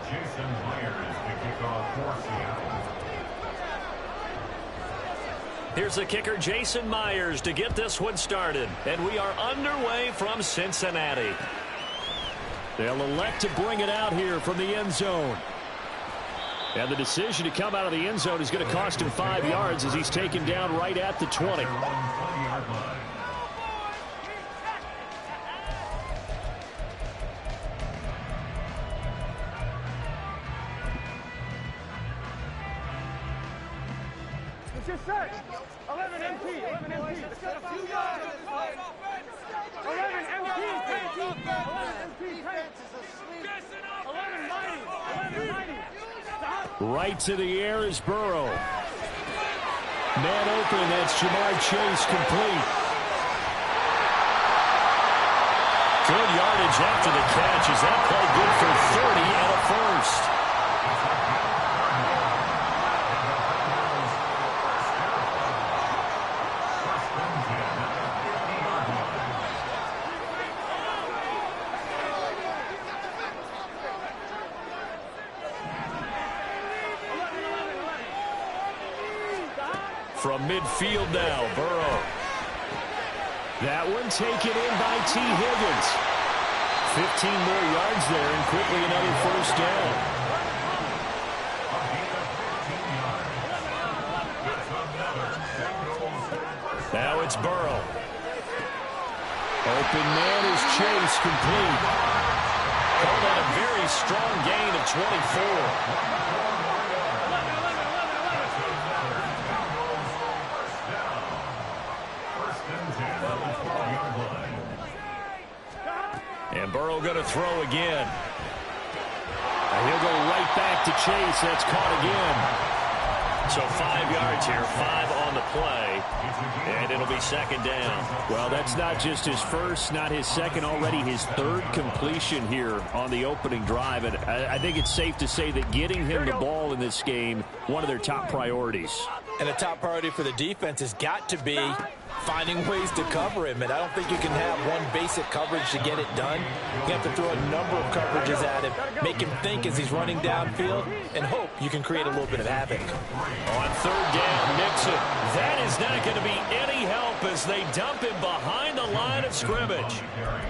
Jason Myers to kick off for Seattle. Here's the kicker, Jason Myers, to get this one started. And we are underway from Cincinnati. They'll elect to bring it out here from the end zone. And the decision to come out of the end zone is going to cost him 5 yards as he's taken down right at the 20. It's your set. 11 MT. 11 MT. Let's get a few yards. 11 MT. 11 MT. 11 mighty. 11 mighty. Right to the air is Burrow. Man open, that's Jamar Chase complete. Good yardage after the catch. Is that play good for 30 and a first? From midfield now, Burrow. That one taken in by T. Higgins. 15 more yards there and quickly another first down. Now it's Burrow. Open man is Chase, complete. Called that a very strong gain of 24. And Burrow going to throw again. And he'll go right back to Chase. That's caught again. So 5 yards here, 5 on the play, and it'll be second down. Well, that's not just his first, not his second, already his third completion here on the opening drive. And I think it's safe to say that getting him the ball in this game, one of their top priorities. And a top priority for the defense has got to be finding ways to cover him. And I don't think you can have one basic coverage to get it done. You have to throw a number of coverages at him, make him think as he's running downfield, and hope you can create a little bit of havoc. On third down, Nixon. That is not going to be any help as they dump him behind the line of scrimmage.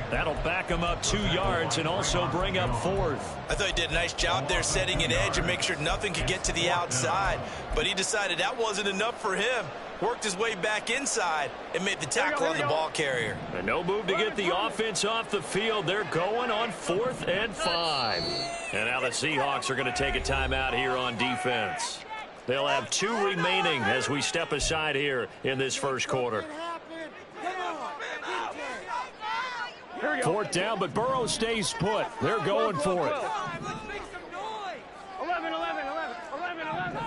That'll back him up 2 yards and also bring up fourth. I thought he did a nice job there setting an edge and make sure nothing could get to the outside. But he decided that wasn't enough for him. Worked his way back inside and made the tackle on the ball carrier. And no move to get the offense off the field. They're going on 4th and 5. And now the Seahawks are going to take a timeout here on defense. They'll have 2 remaining as we step aside here in this first quarter. 4th down, but Burrow stays put. They're going for it. 11, 11, 11, 11, 11.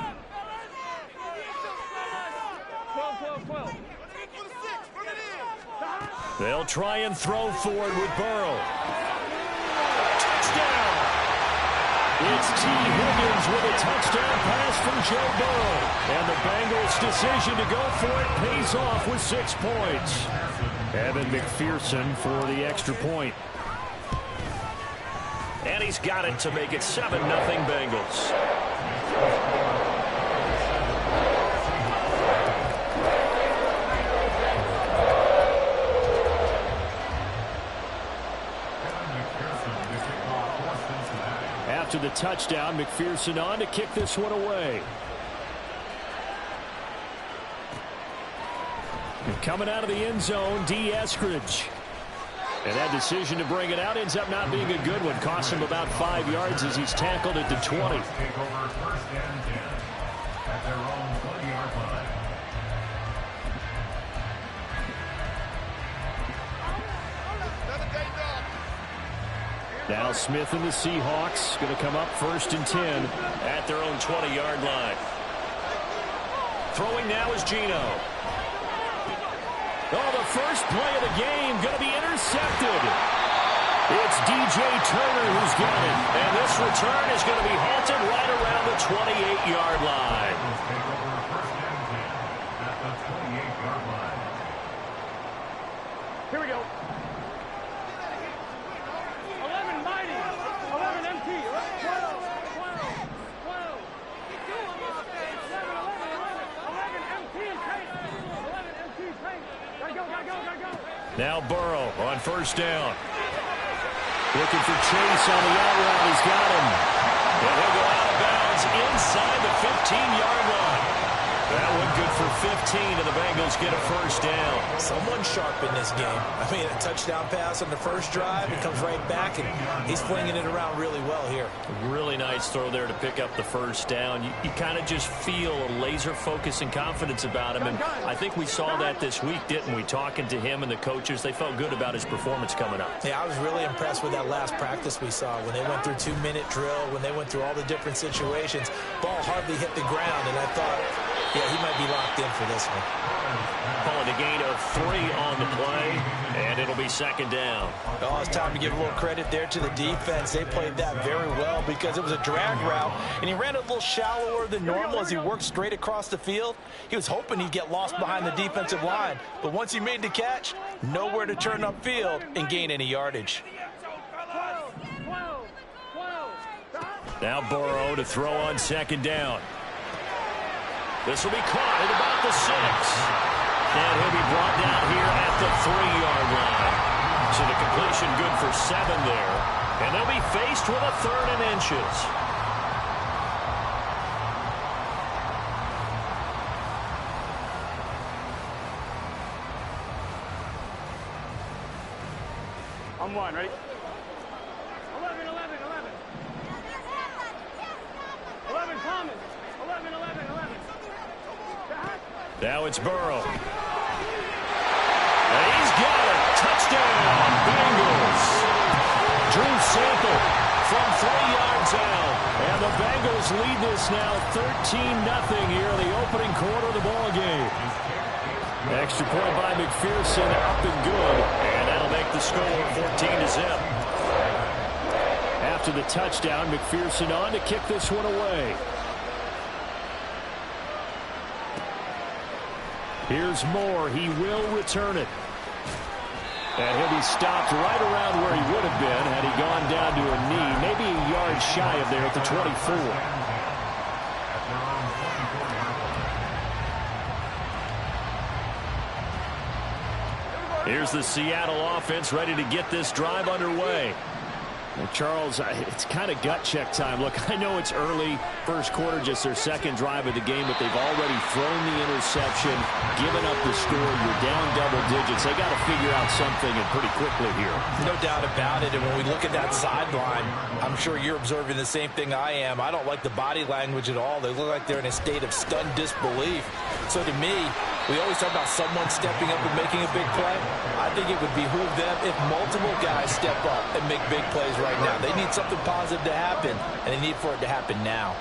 12, 12, 12. They'll try and throw for it with Burrow. Touchdown! It's T. Higgins with a touchdown pass from Joe Burrow. And the Bengals' decision to go for it pays off with 6 points. Evan McPherson for the extra point. And he's got it to make it 7-0 Bengals. After the touchdown, McPherson on to kick this one away. And coming out of the end zone, D. Eskridge. And that decision to bring it out ends up not being a good one. Costs him about 5 yards as he's tackled at the 20. Take over first and 10 at their own 20-yard line. Now Smith and the Seahawks going to come up 1st and 10 at their own 20-yard line. Throwing now is Geno. Oh, the first play of the game going to be intercepted. It's DJ Turner who's got it. And this return is going to be halted right around the 28-yard line. Take over first and 10 at the 28-yard line. Here we go. 11 mighty. 11 MT. 12. Now Burrow on first down. Looking for Chase on the out route. He's got him. And he'll go out of bounds inside the 15-yard line. That one good for 15, and the Bengals get a first down. Someone sharp in this game. I mean, a touchdown pass on the first drive. It comes right back, and he's flinging it around really well here. Really nice throw there to pick up the first down. You kind of just feel a laser focus and confidence about him, and I think we saw that this week, didn't we? Talking to him and the coaches, they felt good about his performance coming up. Yeah, I was really impressed with that last practice we saw when they went through 2-minute drill, when they went through all the different situations. Ball hardly hit the ground, and I thought, yeah, he might be locked in for this one. Calling a gain of 3 on the play, and it'll be second down. Oh, it's time to give a little credit there to the defense. They played that very well because it was a drag route, and he ran a little shallower than normal as he worked straight across the field. He was hoping he'd get lost behind the defensive line, but once he made the catch, nowhere to turn upfield and gain any yardage. Now Burrow to throw on second down. This will be caught at about the 6. And he'll be brought down here at the 3-yard line. So the completion good for 7 there. And they'll be faced with a 3rd and inches. On one, ready? 11, 11, 11. 11, Thomas. 11, 11, 11. Now it's Burrow. And he's got it. Touchdown, Bengals. Drew Sample from 3 yards out. And the Bengals lead this now 13-0 here in the opening quarter of the ball game. Extra point by McPherson, up and good. And that'll make the score 14-0. After the touchdown, McPherson on to kick this one away. Here's Moore. He will return it. And he'll be stopped right around where he would have been had he gone down to a knee, maybe a yard shy of there at the 24. Here's the Seattle offense ready to get this drive underway. Well, Charles, it's kind of gut check time. Look, I know it's early, first quarter, just their second drive of the game, but they've already thrown the interception, given up the score. You're down double digits. They got to figure out something and pretty quickly here. No doubt about it. And when we look at that sideline, I'm sure you're observing the same thing I am. I don't like the body language at all. They look like they're in a state of stunned disbelief. So to me, we always talk about someone stepping up and making a big play. I think it would behoove them if multiple guys step up and make big plays right now. They need something positive to happen, and they need for it to happen now.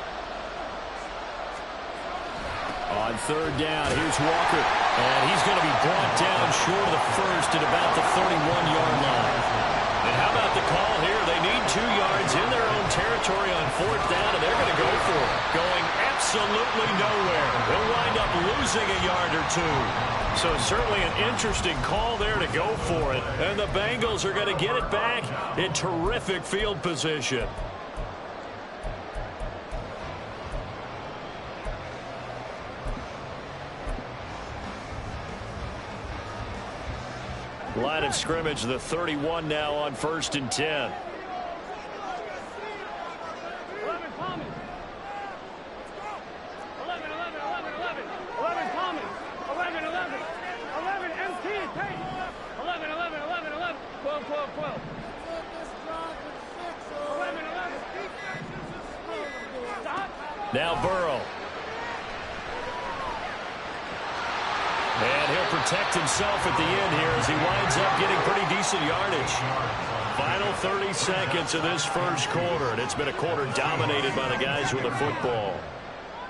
On third down, here's Walker, and he's going to be brought down short of the first at about the 31-yard line. And how about the call here? They need 2 yards in their own territory on fourth down, and they're going to go for it. Going absolutely nowhere. They'll wind up losing a yard or 2. So certainly an interesting call there to go for it. And the Bengals are going to get it back in terrific field position. Line of scrimmage, the 31 now on 1st and 10. 11, Thomas. 11, 11, 11, 11. 11, Thomas. 11, 11. 11, MT, Tate. 11, 11, 11, 11. 12, 12, 12. 11, 11. Stop. Now Burrow. And he'll protect himself at the end here as he winds up getting pretty decent yardage. Final 30 seconds of this first quarter, and it's been a quarter dominated by the guys with the football.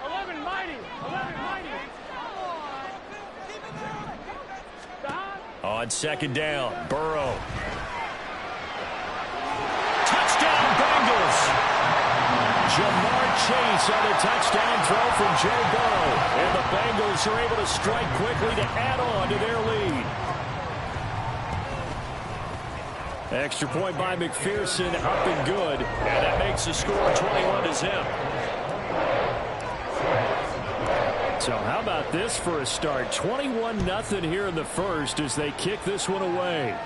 11, mighty. 11, mighty. Stop. On second down, Burrow. Touchdown, Bengals! Jamar Chase on a touchdown throw from Joe Burrow. And the Bengals are able to strike quickly to add on to their lead. Extra point by McPherson, up and good. And that makes the score 21-0. So how about this for a start? 21-0 here in the first as they kick this one away.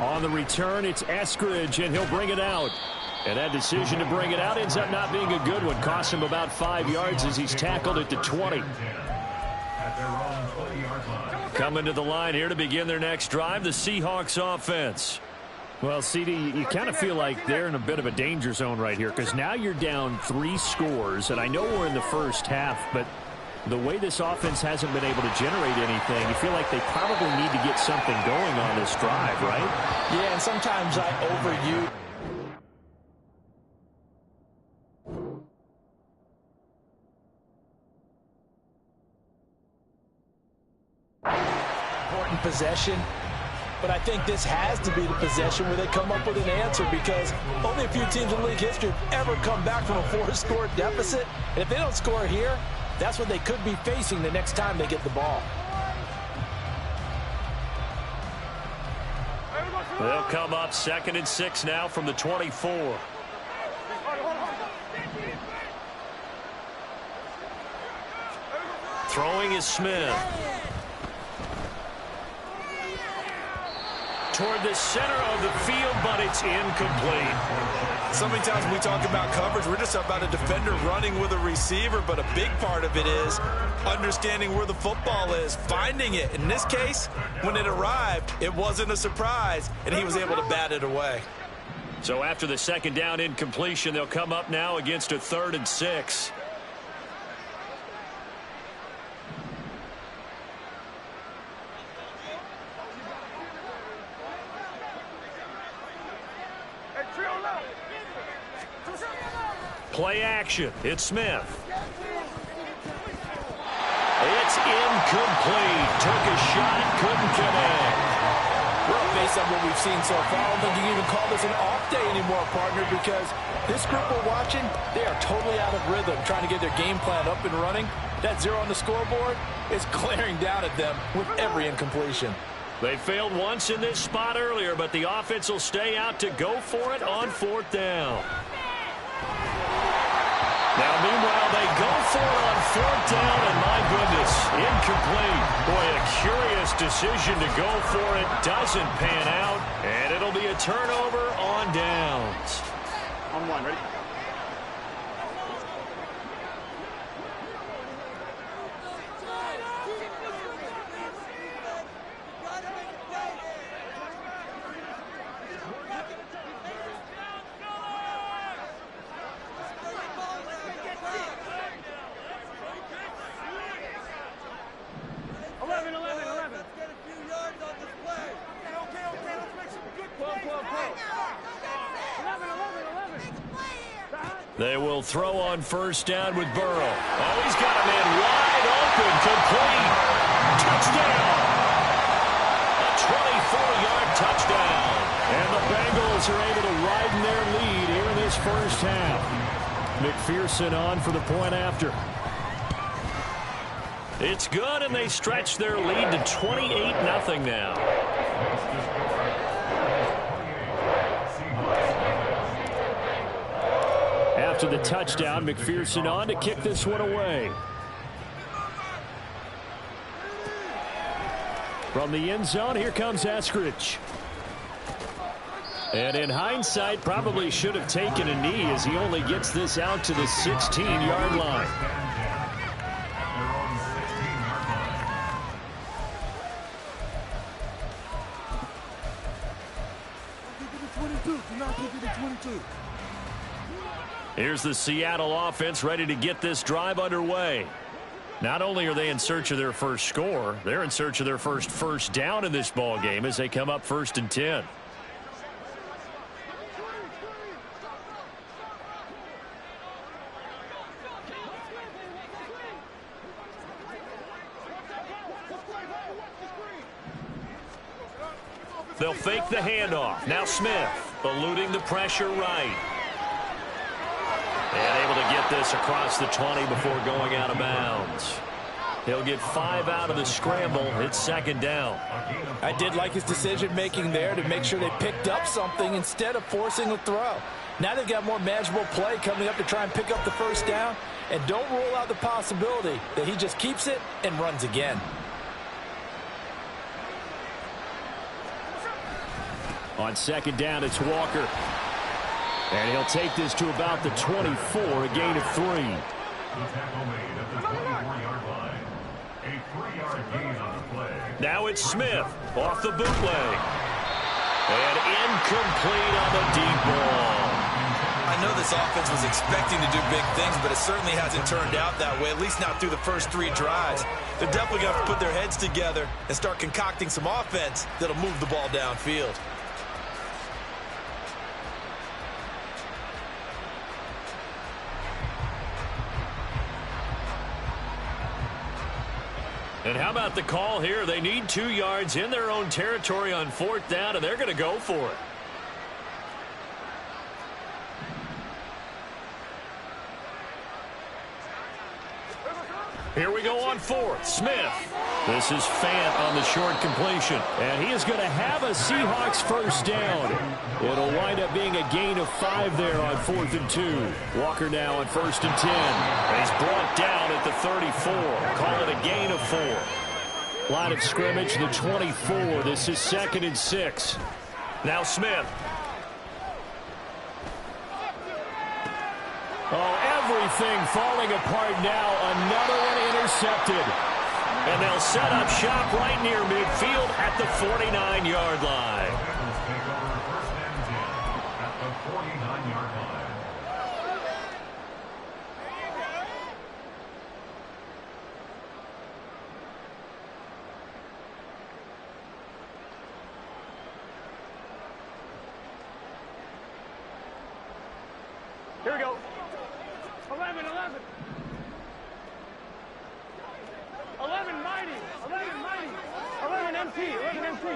On the return, it's Eskridge, and he'll bring it out. And that decision to bring it out ends up not being a good one. Costs him about 5 yards as he's tackled at the 20. Coming to the line here to begin their next drive, the Seahawks offense. Well, CD, you kind of feel like they're in a bit of a danger zone right here because now you're down 3 scores, and I know we're in the first half, but the way this offense hasn't been able to generate anything, you feel like they probably need to get something going on this drive, right? Yeah, and sometimes I overuse. Important possession. But I think this has to be the possession where they come up with an answer because only a few teams in league history have ever come back from a 4-score deficit. And if they don't score here, that's what they could be facing the next time they get the ball. They'll come up 2nd and 6 now from the 24. Throwing is Smith. Toward the center of the field, but it's incomplete. So many times when we talk about coverage, we're just about a defender running with a receiver, but a big part of it is understanding where the football is, finding it. In this case, when it arrived, it wasn't a surprise, and he was able to bat it away. So after the 2nd down incompletion, they'll come up now against a 3rd and 6. Play action. It's Smith. It's incomplete. Took a shot, couldn't connect. Well, based on what we've seen so far, I don't think you can even call this an off day anymore, partner, because this group we're watching, they are totally out of rhythm, trying to get their game plan up and running. That 0 on the scoreboard is glaring down at them with every incompletion. They failed once in this spot earlier, but the offense will stay out to go for it on 4th down. Now, meanwhile, they go for it on 4th down, and my goodness, incomplete. Boy, a curious decision to go for it. Doesn't pan out, and it'll be a turnover on downs. On 1, ready? They will throw on 1st down with Burrow. Oh, he's got a man wide open, complete. Touchdown! A 24-yard touchdown. And the Bengals are able to widen their lead here in this first half. McPherson on for the point after. It's good, and they stretch their lead to 28-0 now. After the touchdown, McPherson on to kick this one away. From the end zone, here comes Eskridge. And in hindsight, probably should have taken a knee as he only gets this out to the 16-yard line. Here's the Seattle offense ready to get this drive underway. Not only are they in search of their first score, they're in search of their first down in this ball game as they come up 1st and 10. They'll fake the handoff. Now Smith eluding the pressure right. And able to get this across the 20 before going out of bounds. He'll get 5 out of the scramble. It's second down. I did like his decision-making there to make sure they picked up something instead of forcing a throw. Now they've got more manageable play coming up to try and pick up the first down. And don't rule out the possibility that he just keeps it and runs again. On second down, it's Walker. And he'll take this to about the 24, a gain of 3. The tackle made at the 24-yard line. A 3-yard gain on the play. Now it's Smith off the bootleg. And incomplete on the deep ball. I know this offense was expecting to do big things, but it certainly hasn't turned out that way, at least not through the first 3 drives. They're definitely going to have to put their heads together and start concocting some offense that'll move the ball downfield. And how about the call here? They need 2 yards in their own territory on 4th down, and they're going to go for it. Here we go on 4th. Smith. This is Fant on the short completion. And he is going to have a Seahawks first down. It'll wind up being a gain of 5 there on 4th and 2. Walker now on 1st and 10. And he's brought down at the 34. Call it a gain of 4. Line of scrimmage, the 24. This is 2nd and 6. Now Smith. Oh, everything falling apart now. Another one intercepted. And they'll set up shop right near midfield at the 49-yard line. Take over 1st and 10 at the 49-yard line. Here we go. 11, 11. 11 mighty. 11 mighty. 11 MT. 11 MT.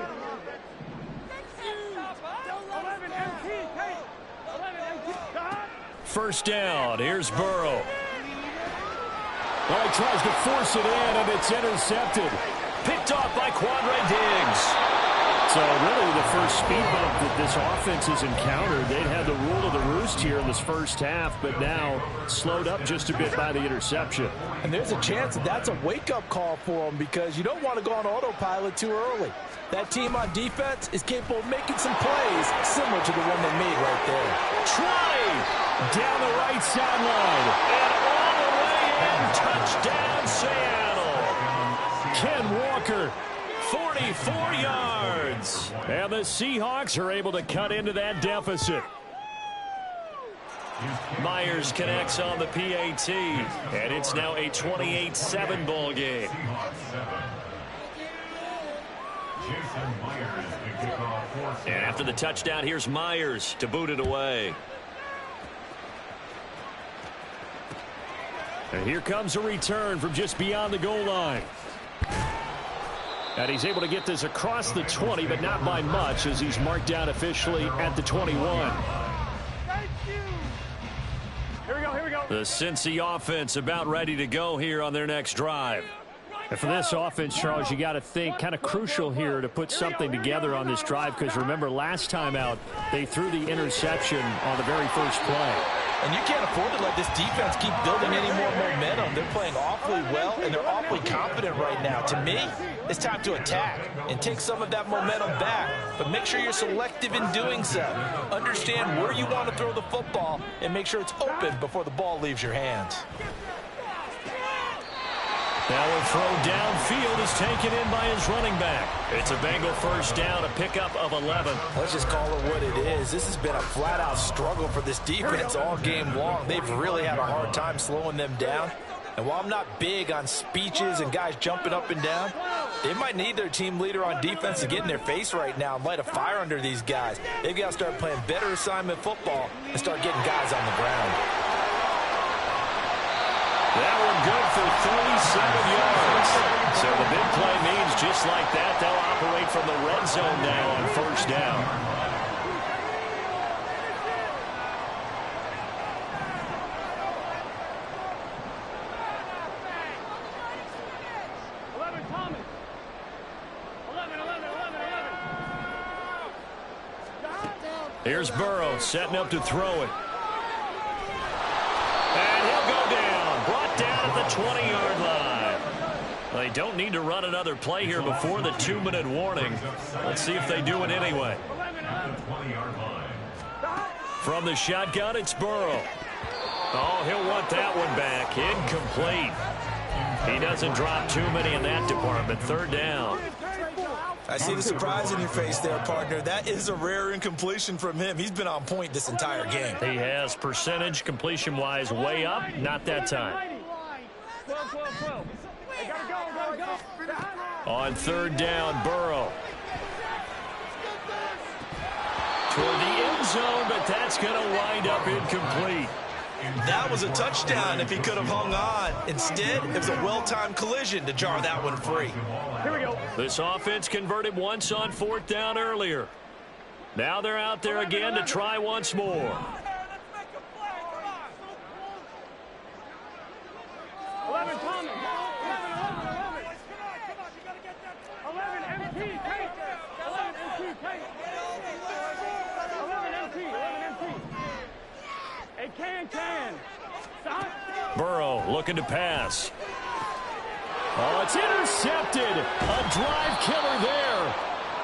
11 MT. Kate. 11 MT. First down. Here's Burrow. Well, he tries to force it in, and it's intercepted. Picked off by Quandre Diggs. So really the first speed bump that this offense has encountered. They'd had the rule of the roost here in this first half, but now slowed up just a bit by the interception. And there's a chance that that's a wake-up call for them because you don't want to go on autopilot too early. That team on defense is capable of making some plays similar to the one they made right there. Try down the right sideline and all the way in. Touchdown, Seattle. Ken Walker, 44 yards. And the Seahawks are able to cut into that deficit. Myers connects on the PAT, and it's now a 28-7 ball game. And after the touchdown, here's Myers to boot it away. And here comes a return from just beyond the goal line. And he's able to get this across the 20, but not by much, as he's marked down officially at the 21. Here we go, here we go. The Cincy offense about ready to go here on their next drive. And for this offense, Charles, you got to think kind of crucial here to put something together on this drive, because remember last time out, they threw the interception on the very first play. And you can't afford to let this defense keep building any more momentum. They're playing awfully well, and they're awfully confident right now. To me, it's time to attack and take some of that momentum back. But make sure you're selective in doing so. Understand where you want to throw the football and make sure it's open before the ball leaves your hands. Now a throw downfield is taken in by his running back. It's a Bengal first down, a pickup of 11. Let's just call it what it is. This has been a flat-out struggle for this defense all game long. They've really had a hard time slowing them down. And while I'm not big on speeches and guys jumping up and down, they might need their team leader on defense to get in their face right now and light a fire under these guys. They've got to start playing better assignment football and start getting guys on the ground. That one good for 37 yards. So the big play means just like that, they'll operate from the red zone now on first down. Here's Burrow setting up to throw it. And he'll go down. Brought down at the 20-yard line. They don't need to run another play here before the 2-minute warning. Let's see if they do it anyway. From the shotgun, it's Burrow. Oh, he'll want that one back. Incomplete. He doesn't drop too many in that department. 3rd down. I see the surprise in your face there, partner. That is a rare incompletion from him. He's been on point this entire game. He has percentage completion-wise way up. Not that time. On 3rd down, Burrow. Toward the end zone, but that's going to wind up incomplete. That was a touchdown if he could have hung on. Instead, it was a well-timed collision to jar that one free. Here we go. This offense converted once on 4th down earlier. Now they're out there again to try once more. 11 Thomas. 11 MT. 11 MT. 11 MT. A can. Stop. Burrow looking to pass. Oh, it's intercepted. A drive killer there.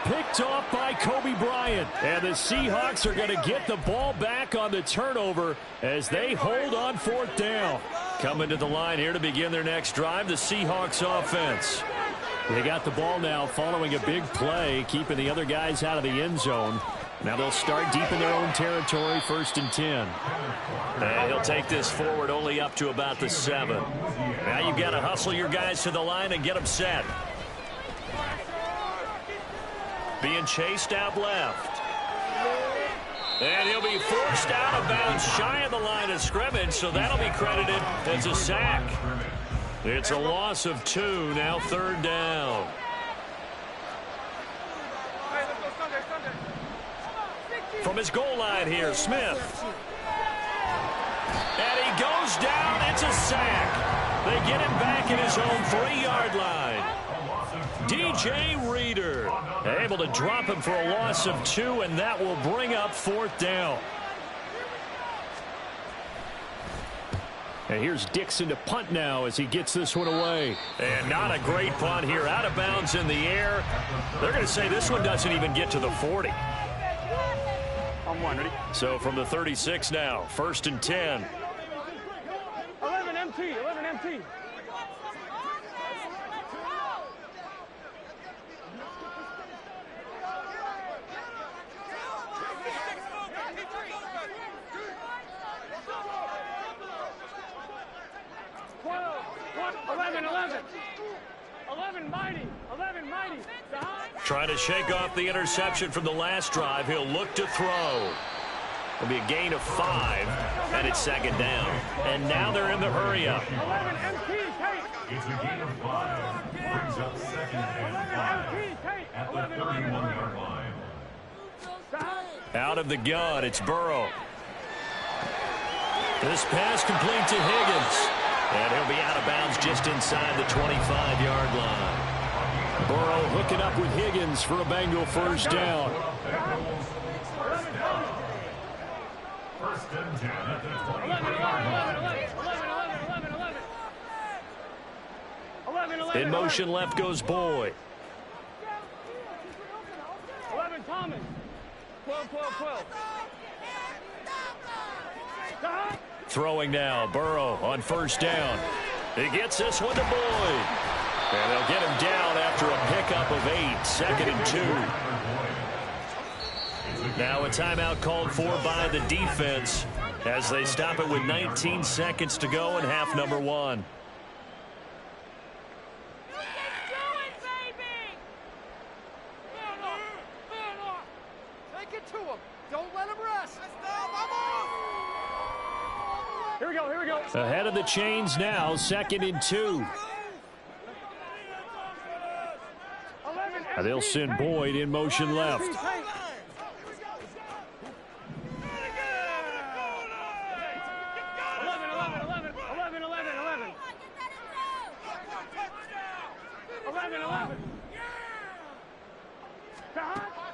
Picked off by Kobe Bryant. And the Seahawks are going to get the ball back on the turnover as they hold on 4th down. Coming to the line here to begin their next drive, the Seahawks offense. They got the ball now following a big play, keeping the other guys out of the end zone. Now they'll start deep in their own territory, 1st and 10. And he'll take this forward only up to about the 7. Now you've got to hustle your guys to the line and get them set. Being chased out left. And he'll be forced out of bounds shy of the line of scrimmage, so that'll be credited as a sack. It's a loss of 2, now 3rd down. From his goal line here, Smith. And he goes down. It's a sack. They get him back at his own 3-yard line. DJ Reader able to drop him for a loss of 2, and that will bring up 4th down. And here's Dixon to punt now as he gets this one away. And not a great punt here. Out of bounds in the air. They're going to say this one doesn't even get to the 40. On 1, ready? So from the 36 now, 1st and 10. 11 MT. 11 MT. Trying to shake off the interception from the last drive. He'll look to throw. It'll be a gain of 5, and it's 2nd down. And now they're in the hurry-up. 11 MT, It's a gain of 5. Brings up 2nd and 5 at the 31-yard line. Out of the gun, it's Burrow. This pass complete to Higgins. And he'll be out of bounds just inside the 25-yard line. Burrow hooking up with Higgins for a Bengal 1st down. 1st and 10 at the 25-yard line. In motion left goes Boyd. 11 Thomas. 12. Throwing now, Burrow on 1st down. He gets this one to Boyd. And they'll get him down after a pickup of 8, 2nd and 2. Now a timeout called for by the defense as they stop it with 19 seconds to go in half number 1. Take it to him. Don't let him rest. Here we go. Ahead of the chains now, 2nd and 2. They'll send Boyd in motion left.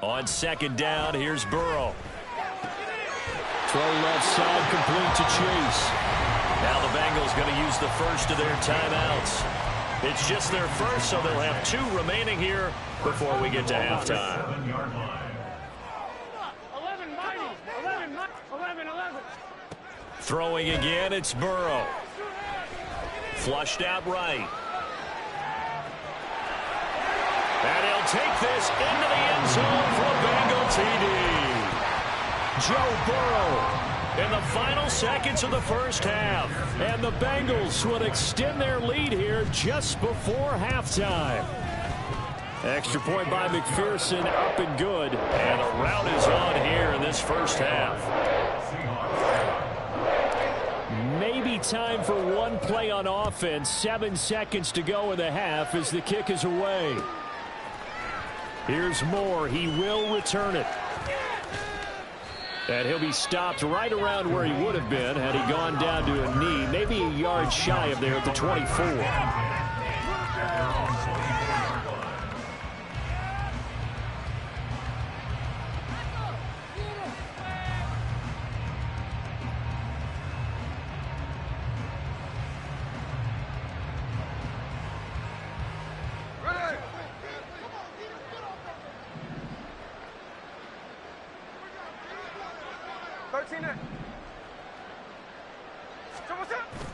On 2nd down, here's Burrow. Throw left side, complete to Chase. Now the Bengals going to use the first of their timeouts. It's just their first, so they'll have 2 remaining here before we get to halftime. 11. Throwing again, it's Burrow. Flushed out right. And he'll take this into the end zone for a Bengal TD. Joe Burrow in the final seconds of the first half. And the Bengals would extend their lead here just before halftime. Extra point by McPherson, up and good. And a rout is on here in this first half. Maybe time for one play on offense. 7 seconds to go in the half as the kick is away. Here's Moore. He will return it. And he'll be stopped right around where he would have been had he gone down to a knee, maybe a yard shy of there at the 24.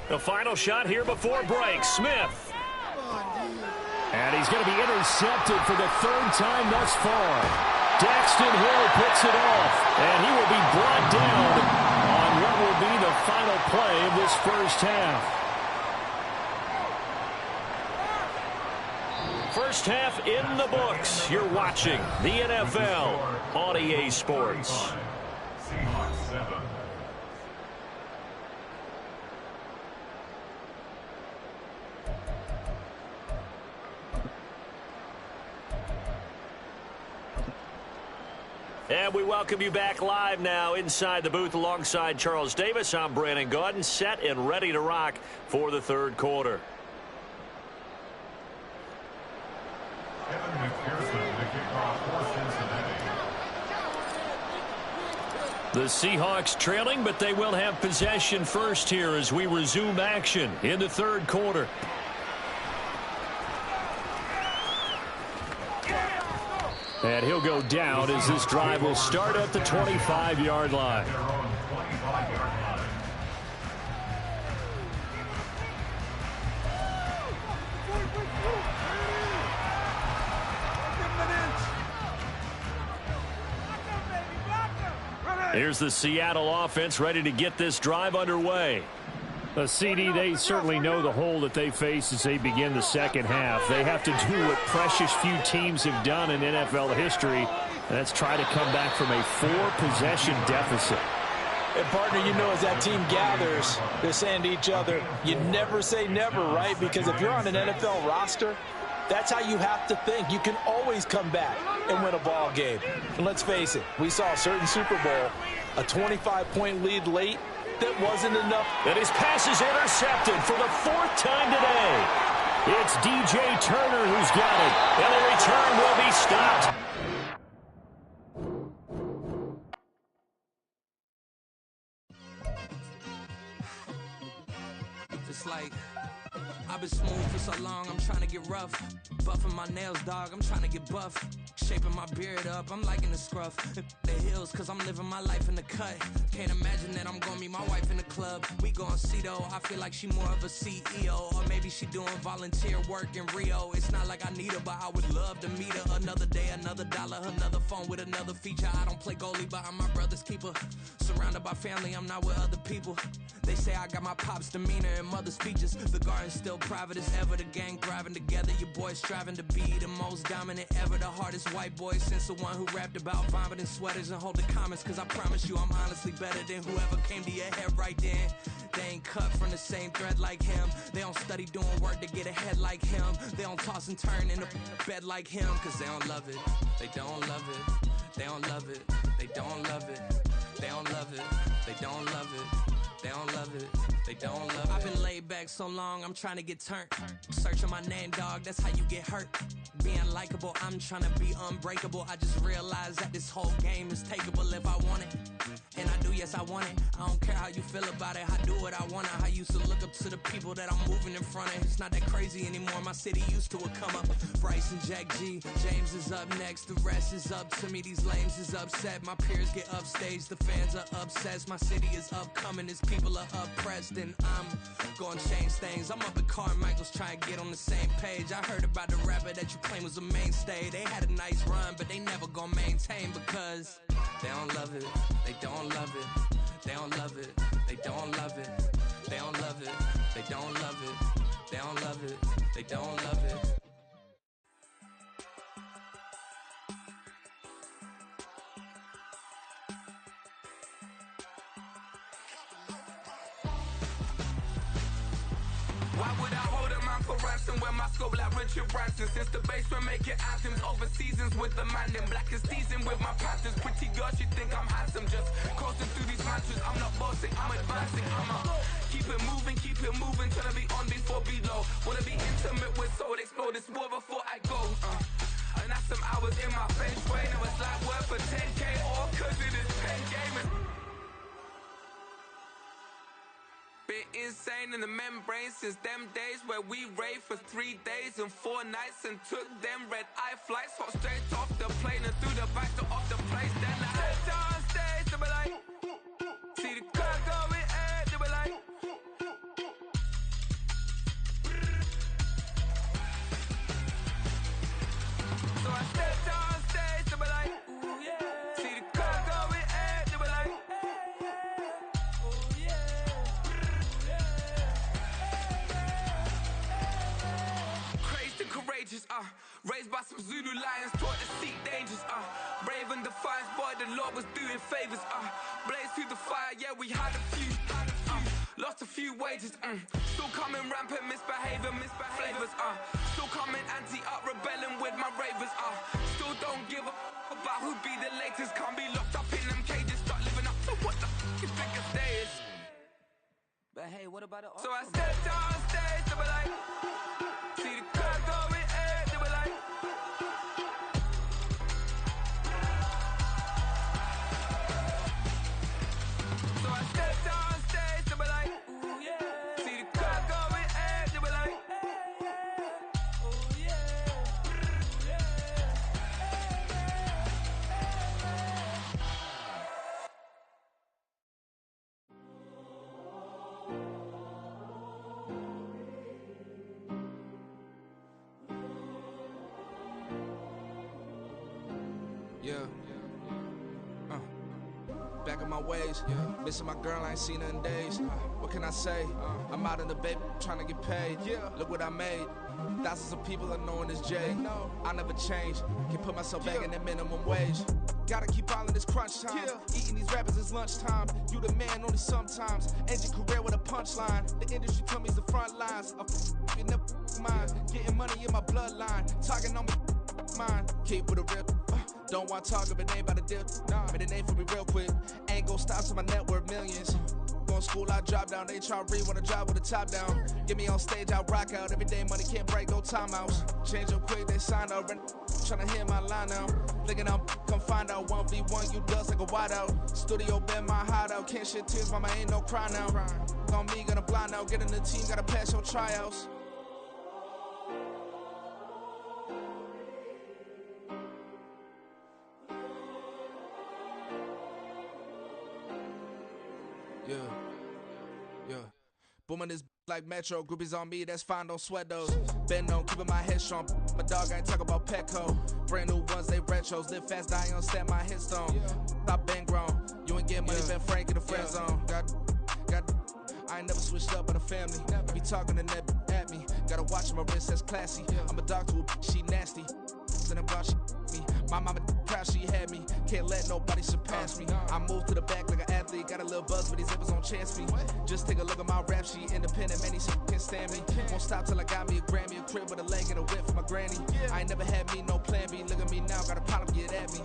The final shot here before break. Smith. And he's going to be intercepted for the 3rd time thus far. Daxton Hill picks it off. And he will be brought down on what will be the final play of this first half. First half in the books. You're watching the NFL on EA Sports. Seahawks 7. And we welcome you back live now inside the booth alongside Charles Davis. I'm Brandon Gaudin, set and ready to rock for the 3rd quarter. Kevin McPherson, the kickoff for Cincinnati. The Seahawks trailing, but they will have possession first here as we resume action in the 3rd quarter. And he'll go down as this drive will start at the 25-yard line. Here's the Seattle offense ready to get this drive underway. A CD, they certainly know the hole that they face as they begin the second half. They have to do what precious few teams have done in NFL history, and that's try to come back from a 4-possession deficit. And, partner, you know, as that team gathers, they're saying to each other, you never say never, right? Because if you're on an NFL roster, that's how you have to think. You can always come back and win a ball game. And let's face it, we saw a certain Super Bowl, a 25-point lead late, that wasn't enough. And his pass is intercepted for the 4th time today. It's DJ Turner who's got it. And the return will be stopped. It's like I've been smooth for so long, I'm trying to get rough. Buffing my nails, dog, I'm trying to get buff. Shaping my beard up, I'm liking the scruff. The hills, cause I'm living my life in the cut. Can't imagine that I'm gonna meet my wife in the club. We gon' see though, I feel like she more of a CEO. Or maybe she doing volunteer work in Rio. It's not like I need her, but I would love to meet her. Another day, another dollar, another phone with another feature. I don't play goalie, but I'm my brother's keeper. Surrounded by family, I'm not with other people. They say I got my pop's demeanor and mother's features. The garden's still private as ever, the gang thriving together. Your boys striving to be the most dominant ever. The hardest white boy since the one who rapped about vomiting sweaters and hold the comments. Cause I promise you I'm honestly better than whoever came to your head right then. They ain't cut from the same thread like him. They don't study doing work to get ahead like him. They don't toss and turn in the bed like him. Cause they don't love it, they don't love it. They don't love it, they don't love it. They don't love it, they don't love it. They don't love it, they don't love it. I've been laid back so long, I'm trying to get turned. Searching my name, dog, that's how you get hurt. Being likable, I'm trying to be unbreakable. I just realized that this whole game is takeable if I want it. And I do yes, I want it. I don't care how you feel about it, I do what I want. I used to look up to the people that I'm moving in front of. It's not that crazy anymore, my city used to a come up. Bryce and Jack G, James is up next, the rest is up to me. These lames is upset, my peers get upstage, the fans are obsessed. My city is upcoming, his people are oppressed, and I'm gonna change things. I'm up at Carmichael's trying to get on the same page. I heard about the rapper that you claim was a mainstay. They had a nice run, but they never gonna maintain because they don't love it, they don't love it, they don't love it, they don't love it, they don't love it, they don't love it, they don't love it, they don't love it. Why would I hold a man for ransom when my scope like Richard Branson? Since the basement making anthems over seasons with the man in black is teasing with my patterns. Pretty girl, she think I'm handsome. Just coasting through these mantras. I'm not bossing, I'm advancing. I'ma keep it moving, till I be on before below. Wanna be intimate with soul, explore this war before I go. And that's some hours in my bench way. Now it's like work for 10K, all cause it is pen gaming. Been insane in the membrane since them days where we raved for 3 days and 4 nights and took them red eye flights. Hot straight off the plane and through the back door of the place. Then I stepped on stage, they were like, see the crowd going air, they were like, so I stepped on stage, they were like, ooh yeah, see the crowd going air, they were like, ooh yeah. Crazed and courageous, raised by some Zulu lions, taught to seek dangers, brave and defiant, boy, the Lord was doing favors, blaze through the fire, yeah, we had a few, lost a few wages, still coming rampant, misbehaving, flavors, still coming anti-up, rebelling with my ravers, still don't give a about who be the latest, can't be locked up in them cages, start living up to what the you think a day is. But hey, what about it? So I stepped on stage, they were like, see the crowd going air, they were like, so I stepped on stage, they were like, ooh yeah, see the crowd going air, they were like, ooh yeah, yeah. Back in my ways, missing my girl, I ain't seen her in days. What can I say? I'm out in the baby, trying to get paid. Look what I made. Thousands of people are knowing this Jay. I never change. Can put myself back in that minimum wage. Gotta keep all of this crunch time. Eating these rappers is lunchtime. You the man only sometimes. End your career with a punchline. The industry told me it's the front lines. I'm never mine. Getting money in my bloodline. Talking on me, mine. Keep with a real. Don't want to talk if it ain't about a deal. Made a name for me real quick. Ain't gon' stop till my net worth millions. Going school, I drop down. They try to read when I drive with the top down. Get me on stage, I rock out. Every day money can't break, no timeouts. Change up quick, they sign up. Tryna hear my line now. Thinking I'm come find out 1v1, you dust like a wideout. Studio been my hideout. Can't shed tears, mama ain't no cry now. On me, gonna blind out. Get in the team, gotta pass your tryouts. Yeah. Booming this like Metro, groupies on me, that's fine, don't sweat those. Been on, keeping my head strong. My dog ain't talking about Petco. Brand new ones, they retros. Live fast, die on, stand my headstone. Stop been grown. You ain't get money, been frank in the friend zone. I ain't never switched up on the family. Be talking to that at me. Gotta watch my wrist, that's classy. I'm a dog to a she nasty. Then I'm gone, she me. My mama proud she had me. Can't let nobody surpass me. I move to the back like an athlete. Got a little buzz, but these zippers on chance me. Just take a look at my rap sheet. Independent, man, these can't stand me. Won't stop till I got me a Grammy, a crib with a leg and a whip for my granny. I ain't never had me no plan B. Look at me now, got a problem, get at me.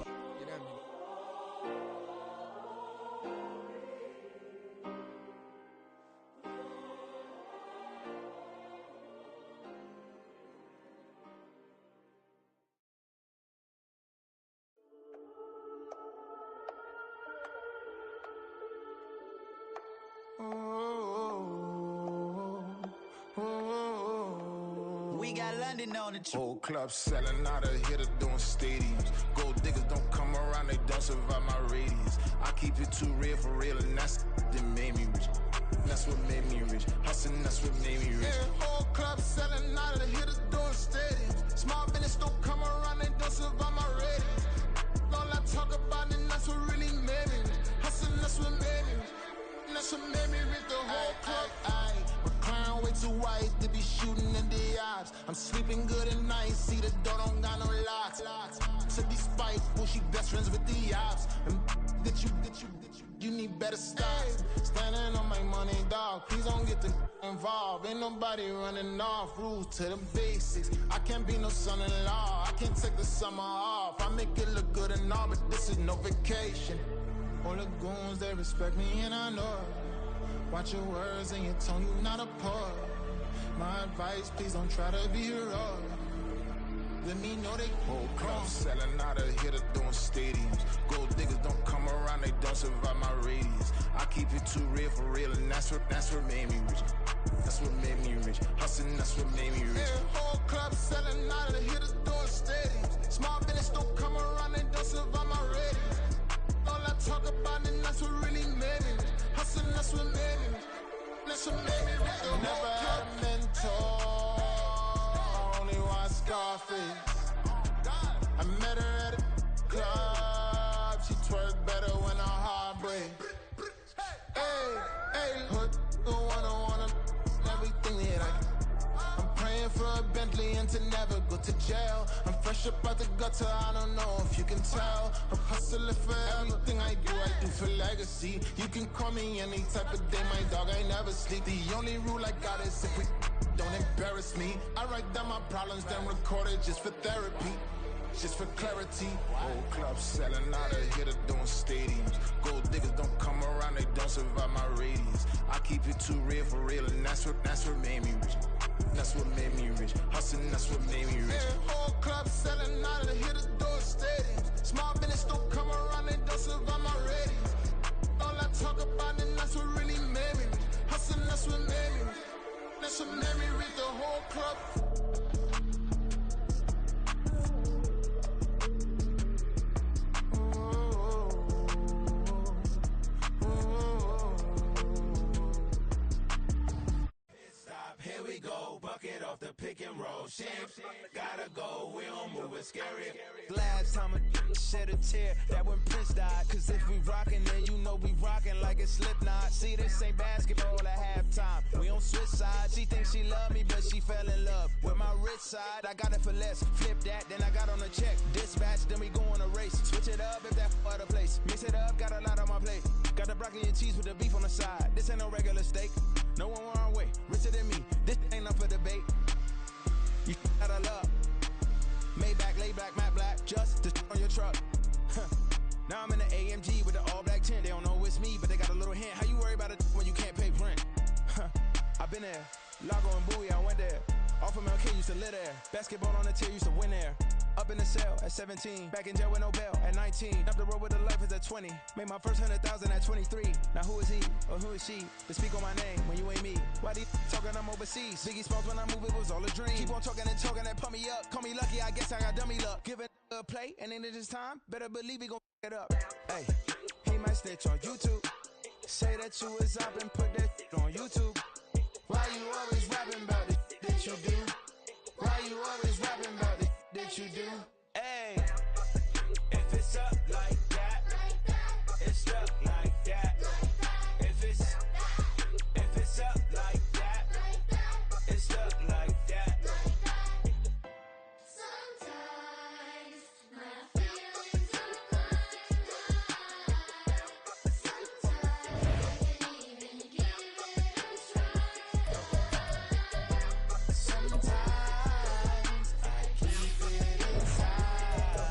grinding on the truth. Whole club selling out of here to doing stadiums. Gold diggers don't come around, they don't survive my radius. I keep it too real for real, and that's that made me rich. That's what made me rich. Hustling, that's what made me rich. Yeah, whole club selling out of here to doing stadiums. Small business don't come around, they don't survive my radius. All I talk about, and that's what really made me rich. Hustling, that's what made me rich. That's what made me rich. The whole club. McLaren way too white to be shooting in the eyes. I'm sleeping good at night, see the door don't got no locks. To be spiteful, she best friends with the ops. And you need better styles. Standing on my money, dog. Please don't get involved. Ain't nobody running off. Rules to the basics. I can't be no son-in-law. I can't take the summer off. I make it look good and all, but this is no vacation. All the goons, they respect me and I know it. Watch your words and your tone, you not a poet. My advice, please don't try to be heroic. Let me know they whole club selling out of here to doing stadiums. Gold diggers don't come around, they don't survive my radius. I keep it too real for real, and that's what made me rich. That's what made me rich. Hustling, that's what made me rich. Yeah, whole club selling out of here to doing stadiums. Small business don't come around, they don't survive my radius. All I talk about, and that's what really made me rich. Hustling, that's what made me rich. That's what made me rich. Never had a mentor. Only one Scarface. I met her at a club. She twerk better when her heart break. Hey, hood, wanna everything that I'm praying for a Bentley and to never go to jail. I'm fresh up out the gutter, I don't know if you can tell. I'm hustling for everything I do for legacy. You can call me any type of day, my dog, I never sleep. The only rule I got is if we don't embarrass me. I write down my problems, then record it just for therapy. Just for clarity. Whole club selling out of here to doing stadiums. Gold diggers don't come around, they don't survive my radius. I keep it too real for real, and that's what made me rich. That's what made me rich. Hustling, that's what made me rich. Yeah, whole club selling out of here to doing stadiums. Small business don't come around, they don't survive my radius. All I talk about, and that's what really made me rich. Hustling, that's what made me rich. That's what made me rich. The whole club. Pick and roll, shit, gotta go, we don't move it scary. Last time a shed a tear, that when Prince died. Cause if we rockin', then you know we rockin' like a Slipknot. See, this ain't basketball at halftime. We on switch sides. She thinks she love me, but she fell in love with my rich side. I got it for less, flip that, then I got on a check. Dispatch, then we go on a race. Switch it up if that other place. Mix it up, got a lot on my plate. Got the broccoli and cheese with the beef on the side. This ain't no regular steak. No one wrong way, richer than me. This ain't up for debate. You out of luck. Maybach, lay black, matte black, just to on your truck. Now I'm in the AMG with the all black tint. They don't know it's me, but they got a little hint. How you worry about it when you can't pay rent? I've been there. Lago and Bowie, I went there. Off of MLK, used to live there. Basketball on the tier, used to win there. Up in the cell at 17. Back in jail with no bail at 19. Up the road with the life is at 20. Made my first 100,000 at 23. Now who is he or who is she to speak on my name when you ain't me? Why these talking I'm overseas? Biggie Smalls when I move it was all a dream. Keep on talking and pump me up. Call me lucky, I guess I got dummy luck. Give it a play and then it is time. Better believe he gon' f it up. Hey, he might snitch on YouTube. Say that you was up and put that on YouTube. Why you always rapping about it that you do? Why you always rapping about it that you do? Hey, if it's up like that, it's stuck like that. If it's up like that, it's stuck like that. Sometimes my feelings are blind. Sometimes I can even give it a try. Sometimes I keep it inside.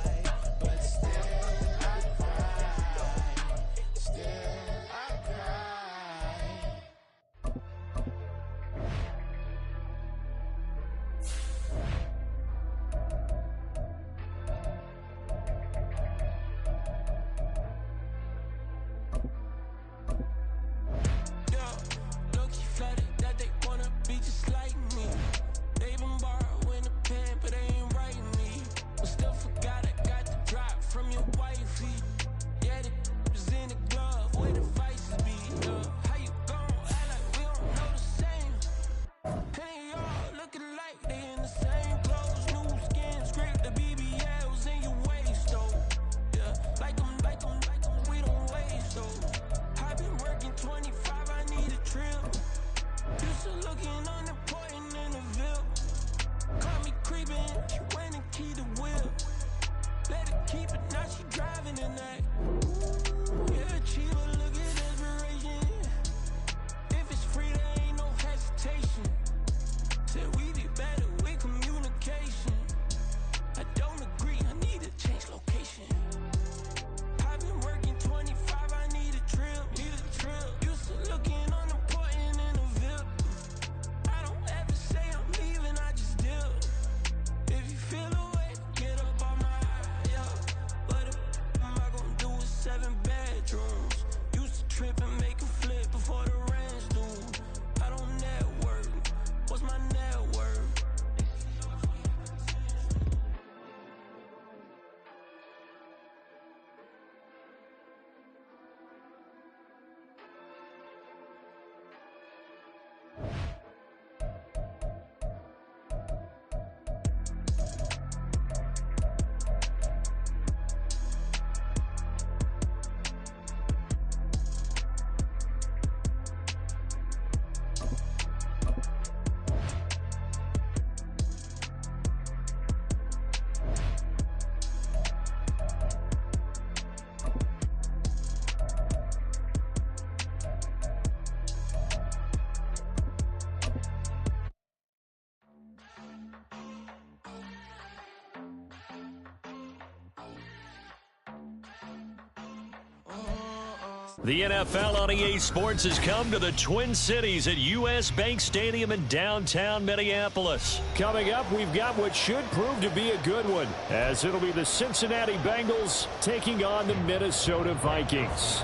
The NFL on EA Sports has come to the Twin Cities at U.S. Bank Stadium in downtown Minneapolis. Coming up, we've got what should prove to be a good one, as it'll be the Cincinnati Bengals taking on the Minnesota Vikings.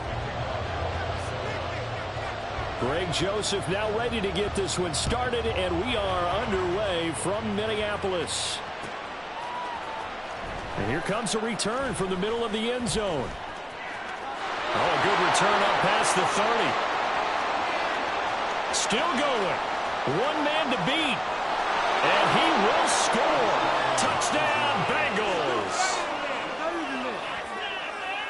Greg Joseph now ready to get this one started, and we are underway from Minneapolis. And here comes a return from the middle of the end zone. Oh, a good return up past the 30. Still going. One man to beat. And he will score. Touchdown, Bengals.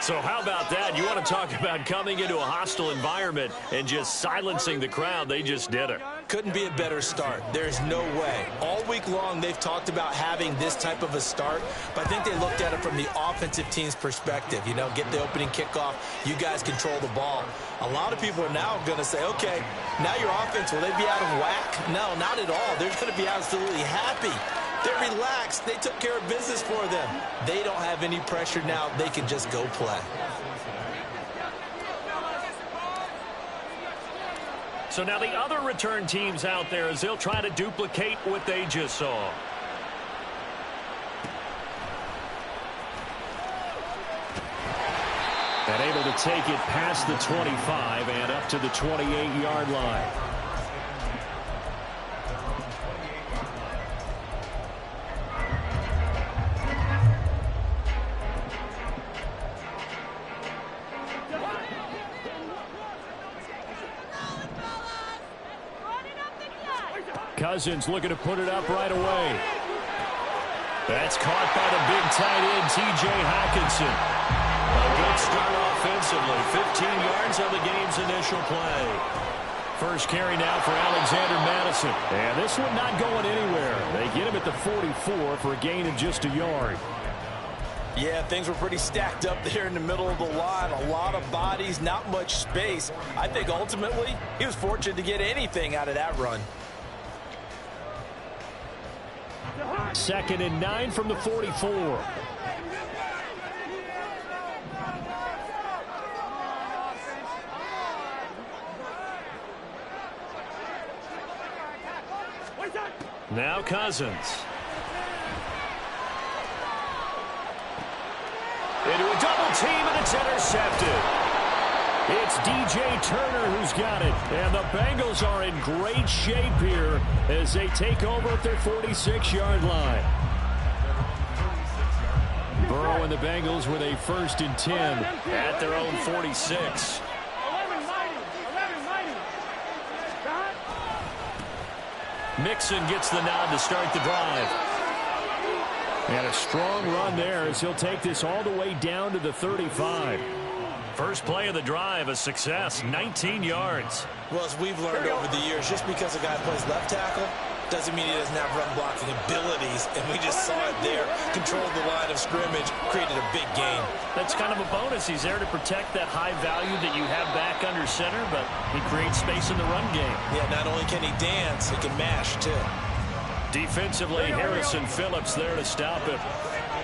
So how about that? You want to talk about coming into a hostile environment and just silencing the crowd. They just did it. Couldn't be a better start. There's no way. All week long, they've talked about having this type of a start, but I think they looked at it from the offensive team's perspective. You know, get the opening kickoff. You guys control the ball. A lot of people are now going to say, okay, now your offense, will they be out of whack? No, not at all. They're going to be absolutely happy. They're relaxed. They took care of business for them. They don't have any pressure now. They can just go play. So now the other return teams out there as they'll try to duplicate what they just saw. And able to take it past the 25 and up to the 28-yard line. Cousins looking to put it up right away. That's caught by the big tight end, T.J. Hockenson. A good start offensively. 15 yards on the game's initial play. First carry now for Alexander Madison. And this one not going anywhere. They get him at the 44 for a gain of just a yard. Yeah, things were pretty stacked up there in the middle of the line. A lot of bodies, not much space. I think ultimately he was fortunate to get anything out of that run. 2nd and 9 from the 44. Now Cousins. Into a double team, and it's intercepted. It's D.J. Turner who's got it. And the Bengals are in great shape here as they take over at their 46-yard line. Burrow and the Bengals with a 1st and 10 at their own 46. Mixon gets the nod to start the drive. And a strong run there as he'll take this all the way down to the 35. First play of the drive, a success, 19 yards. Well, as we've learned over the years, just because a guy plays left tackle doesn't mean he doesn't have run blocking abilities, and we just saw it there. Controlled the line of scrimmage, created a big gain. That's kind of a bonus. He's there to protect that high value that you have back under center, but he creates space in the run game. Yeah, not only can he dance, he can mash, too. Defensively, Harrison Phillips there to stop him.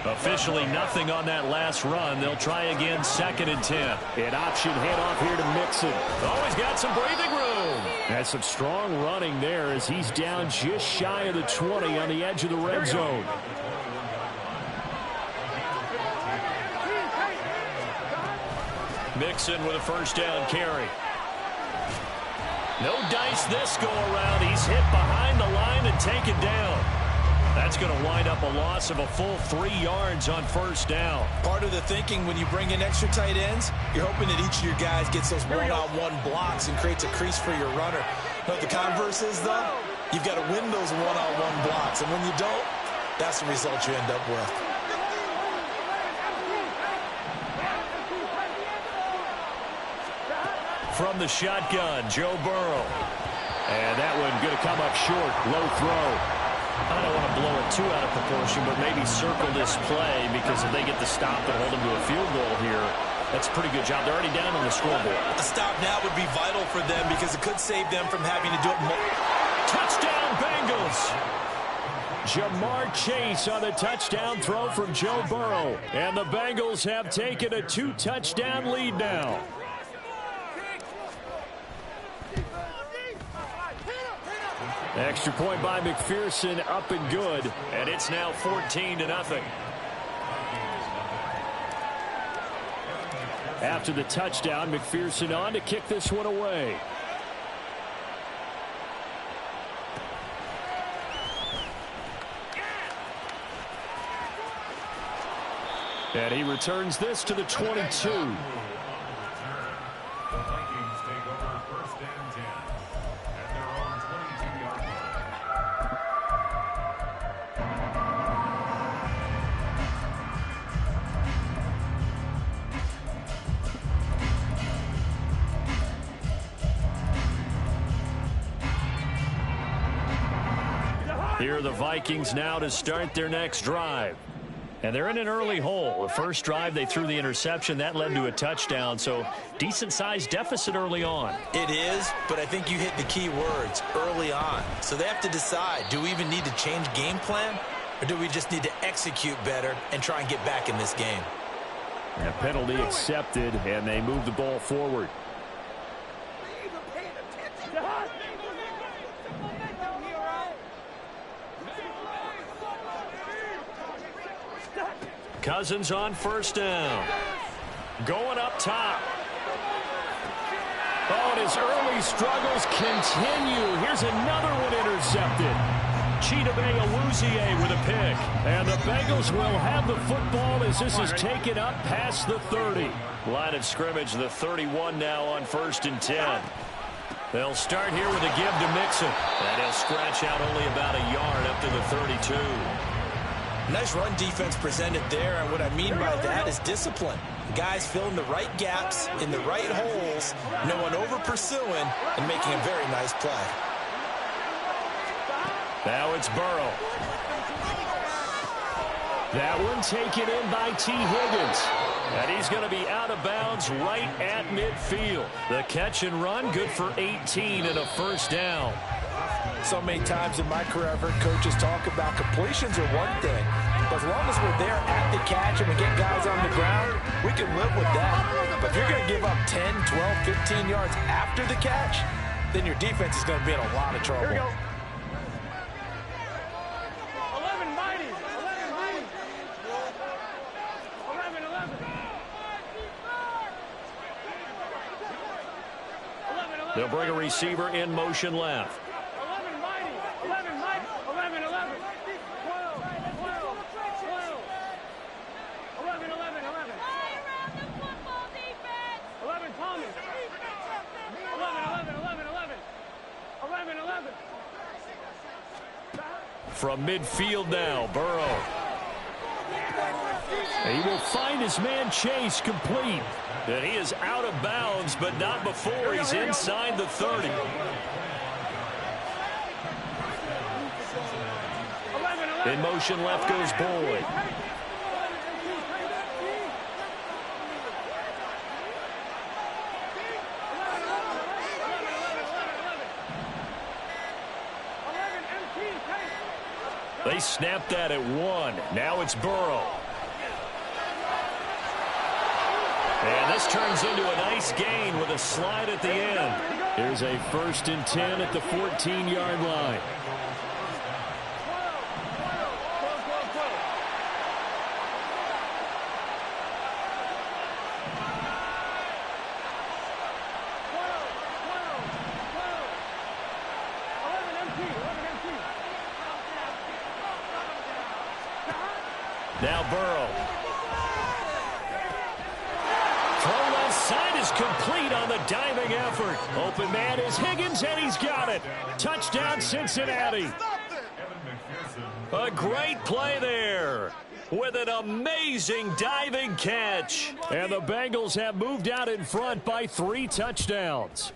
Officially nothing on that last run. They'll try again, 2nd and 10. An option handoff here to Mixon. Always got some breathing room. That's some strong running there as he's down just shy of the 20 on the edge of the red zone. Mixon with a 1st down carry. No dice this go around. He's hit behind the line and taken down. That's going to wind up a loss of a full 3 yards on 1st down. Part of the thinking when you bring in extra tight ends, you're hoping that each of your guys gets those one-on-one blocks and creates a crease for your runner. But the converse is, though, you've got to win those one-on-one blocks. And when you don't, that's the result you end up with. From the shotgun, Joe Burrow. And that one going to come up short. Low throw. I don't want to blow it too out of proportion, but maybe circle this play because if they get the stop and hold them to a field goal here, that's a pretty good job. They're already down on the scoreboard. A stop now would be vital for them because it could save them from having to do it more. Touchdown, Bengals! Jamar Chase on the touchdown throw from Joe Burrow. And the Bengals have taken a 2-touchdown lead now. Extra point by McPherson, up and good. And it's now 14-0. After the touchdown, McPherson on to kick this one away. And he returns this to the 22. Here are the Vikings now to start their next drive. And they're in an early hole. The first drive, they threw the interception. That led to a touchdown, so decent-sized deficit early on. It is, but I think you hit the key words, early on. So they have to decide, do we even need to change game plan, or do we just need to execute better and try and get back in this game? And a penalty accepted, and they move the ball forward. Cousins on first down. Going up top. Oh, and his early struggles continue. Here's another one intercepted. Chidobe Awuzie with a pick. And the Bengals will have the football as this is taken up past the 30. Line of scrimmage, the 31 now on 1st and 10. They'll start here with a give to Mixon. And he'll scratch out only about a yard up to the 32. Nice run defense presented there, and what I mean by that is discipline. The guys filling the right gaps in the right holes, no one over-pursuing, and making a very nice play. Now it's Burrow. That one taken in by T. Higgins. And he's going to be out of bounds right at midfield. The catch and run, good for 18 and a first down. So many times in my career, I've heard coaches talk about completions are one thing. But as long as we're there at the catch and we get guys on the ground, we can live with that. But if you're going to give up 10, 12, 15 yards after the catch, then your defense is going to be in a lot of trouble. Here we go. 11 mighty. 11 mighty. 11, 11. 11. They'll bring a receiver in motion left. 11 mighty. 11 mighty. 11, 11. 12, 12, 12. 11, 11, 11. 11 Tommy. 11, 11, 11, 11. 11, 11. From midfield now, Burrow. He will find his man Chase complete. And he is out of bounds, but not before he's inside the 30. In motion left goes Boyd. They snapped that at 1. Now it's Burrow. And this turns into a nice gain with a slide at the end. Here's a 1st and 10 at the 14-yard line. Now Burrow. Throw left side is complete on the diving effort. Open man is Higgins, and he's got it. Touchdown, Cincinnati. A great play there with an amazing diving catch. And the Bengals have moved out in front by 3 touchdowns.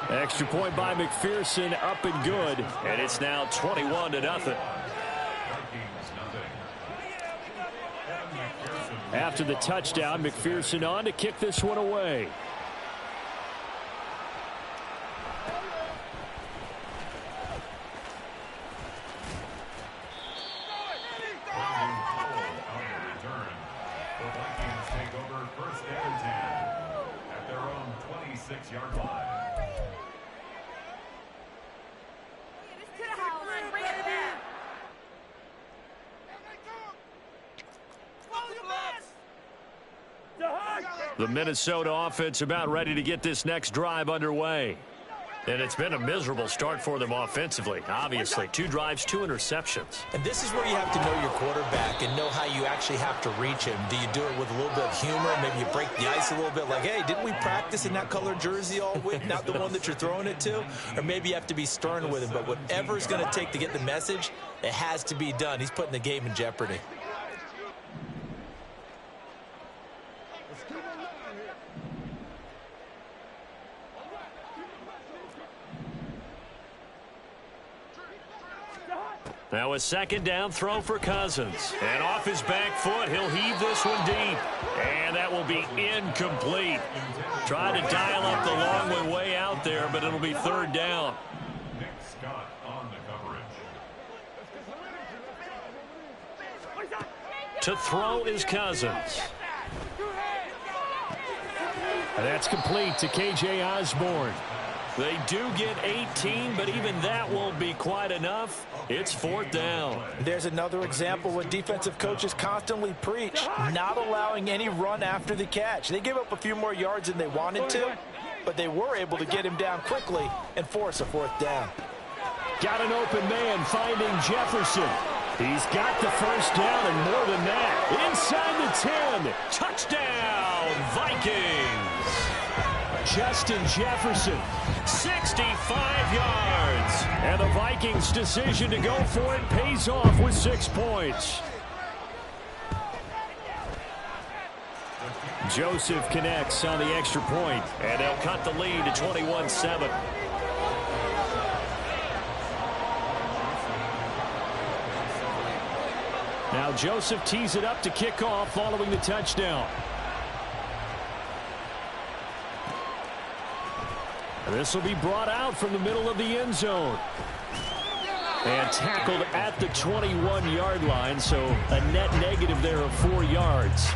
Extra point by McPherson, up and good. And it's now 21-0. After the touchdown, McPherson on to kick this one away. The Minnesota offense about ready to get this next drive underway. And it's been a miserable start for them offensively, obviously. 2 drives, 2 interceptions. And this is where you have to know your quarterback and know how you actually have to reach him. Do you do it with a little bit of humor? Maybe you break the ice a little bit like, hey, didn't we practice in that color jersey all week, not the one that you're throwing it to? Or maybe you have to be stern with him. But whatever it's going to take to get the message, it has to be done. He's putting the game in jeopardy. Now a second down throw for Cousins. And off his back foot, he'll heave this one deep. And that will be incomplete. Tried to dial up the long way out there, but it'll be 3rd down. Nick Scott on the coverage. To throw is Cousins. And that's complete to K.J. Osborne. They do get 18, but even that won't be quite enough. It's 4th down. There's another example what defensive coaches constantly preach, not allowing any run after the catch. They gave up a few more yards than they wanted to, but they were able to get him down quickly and force a 4th down. Got an open man finding Jefferson. He's got the 1st down and more than that. Inside the 10. Touchdown, Vikings. Justin Jefferson, 65 yards. And the Vikings' decision to go for it pays off with 6 points. Joseph connects on the extra point, and they'll cut the lead to 21-7. Now Joseph tees it up to kick off following the touchdown. This will be brought out from the middle of the end zone. And tackled at the 21-yard line, so a net negative there of 4 yards.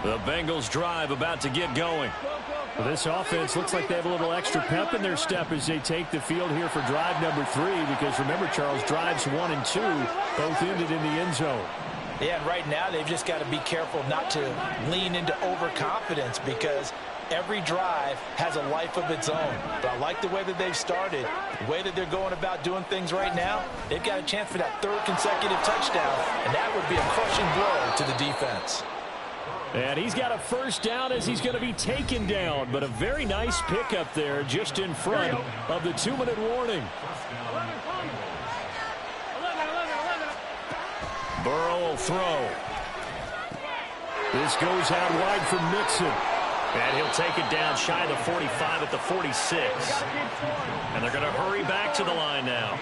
The Bengals drive about to get going. Well, this offense looks like they have a little extra pep in their step as they take the field here for drive number 3, because remember, Charles, drives 1 and 2 both ended in the end zone. Yeah, and right now they've just got to be careful not to lean into overconfidence, because every drive has a life of its own. But I like the way that they've started, the way that they're going about doing things right now. They've got a chance for that 3rd consecutive touchdown, and that would be a crushing blow to the defense. And he's got a 1st down as he's going to be taken down, but a very nice pickup there just in front of the 2-minute warning. Burrow will throw. This goes out wide for Mixon. And he'll take it down shy of the 45 at the 46. And they're going to hurry back to the line now.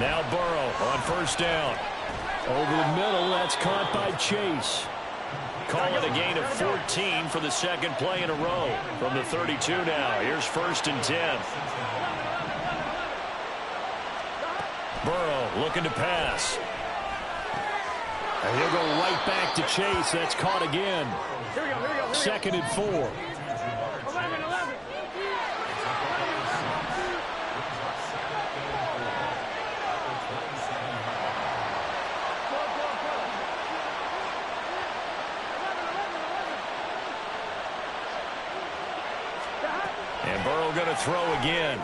Now Burrow on 1st down. Over the middle, that's caught by Chase. Call it a gain of 14 for the 2nd play in a row. From the 32 now, here's 1st and 10. Burrow looking to pass. And he'll go right back to Chase. That's caught again. 2nd and 4. And Burrow going to throw again.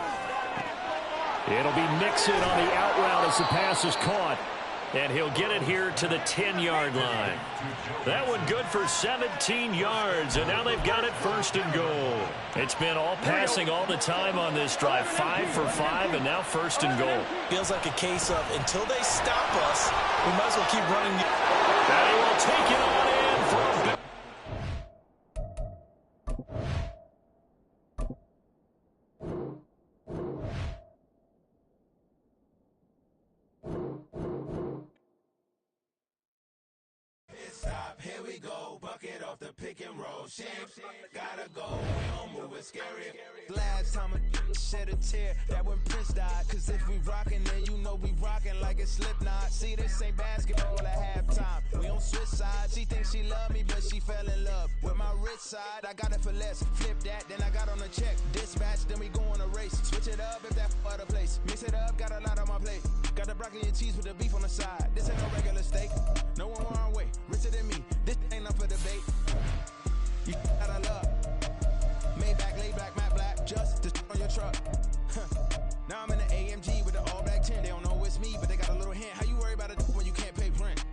It'll be Mixon on the out route as the pass is caught. And he'll get it here to the 10-yard line. That one good for 17 yards, and now they've got it 1st and goal. It's been all passing all the time on this drive. 5 for 5, and now 1st and goal. Feels like a case of until they stop us, we might as well keep running. And he will take it on in for a big. Here we go, bucket off the pick and roll. Champs, gotta go, we don't move it scary. Last time a shed a tear, that when Prince died. Cause if we rockin', then you know we rockin' like a Slipknot. See, this ain't basketball at halftime. We on switch sides. She thinks she love me, but she fell in love with my rich side. I got it for less, flip that, then I got on a check. Dispatch, then we go on a race. Switch it it up if that other place. Mix it up, got a lot on my plate. Got the broccoli and cheese with the beef on the side. This ain't no regular steak. No one more on way, richer than me. This ain't up for debate. You out of luck. Maybach, laid back, matte black, just to on your truck. Now I'm in the AMG with the all black 10. They don't know it's me, but they got a little hint. How you worry about it when you can't pay rent?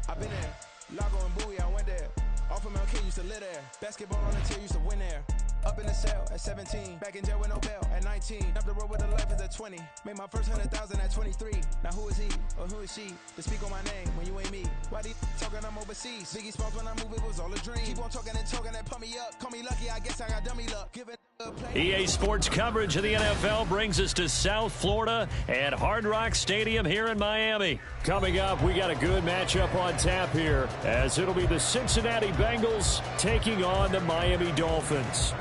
I've been there. Lago and Bowie, I went there. Off of MLK, used to live there. Basketball on the tier, used to win there. Up in the cell at 17. Back in jail with no bail at 19. Up the road with a life is at 20. Made my first 100,000 at 23. Now who is he or who is she to speak on my name when you ain't me? Why these talking I'm overseas? Biggie Smalls when I move, it was all a dream. Keep on talking and pump me up. Call me lucky, I guess I got dummy luck. Give it a play. EA Sports coverage of the NFL brings us to South Florida at Hard Rock Stadium here in Miami. Coming up, we got a good matchup on tap here, as it'll be the Cincinnati Bengals taking on the Miami Dolphins.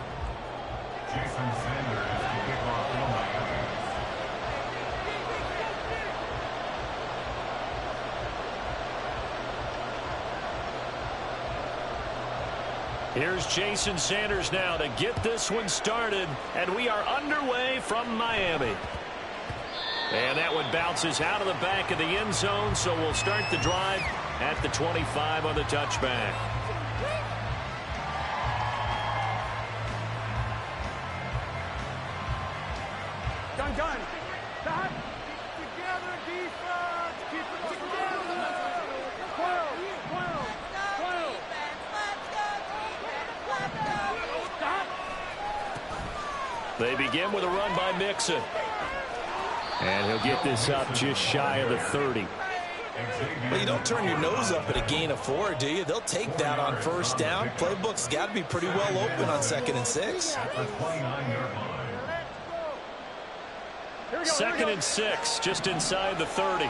Jason Sanders to kick off for Miami. Here's Jason Sanders now to get this one started, and we are underway from Miami. And that one bounces out of the back of the end zone, so we'll start the drive at the 25 on the touchback. Gun. Stop. Together, defense. Keep it together. 12. Stop. They begin with a run by Mixon. And he'll get this up just shy of the 30. Well, you don't turn your nose up at a gain of 4, do you? They'll take that on first down. Playbook's got to be pretty well open on 2nd and 6. At the 29-yard line. 2nd and 6, just inside the 30.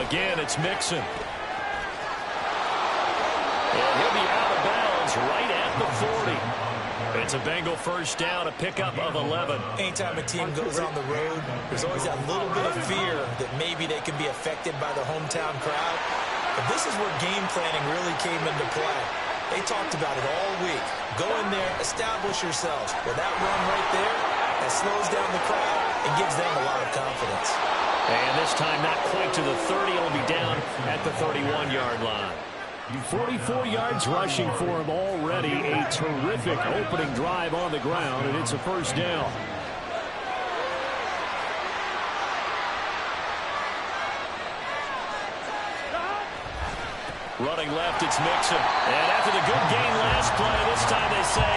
Again, it's Mixon. And he'll be out of bounds right at the 40. It's a Bengal first down, a pickup of 11. Anytime a team goes on the road, there's always that little bit of fear that maybe they can be affected by the hometown crowd. But this is where game planning really came into play. They talked about it all week. Go in there, establish yourselves. With that run right there, that slows down the crowd and gives them a lot of confidence. And this time not quite to the 30. It'll be down at the 31-yard line. 44 yards rushing for him already. A terrific opening drive on the ground, and it's a first down. Running left, it's Mixon. And after the good gain last play, this time they say,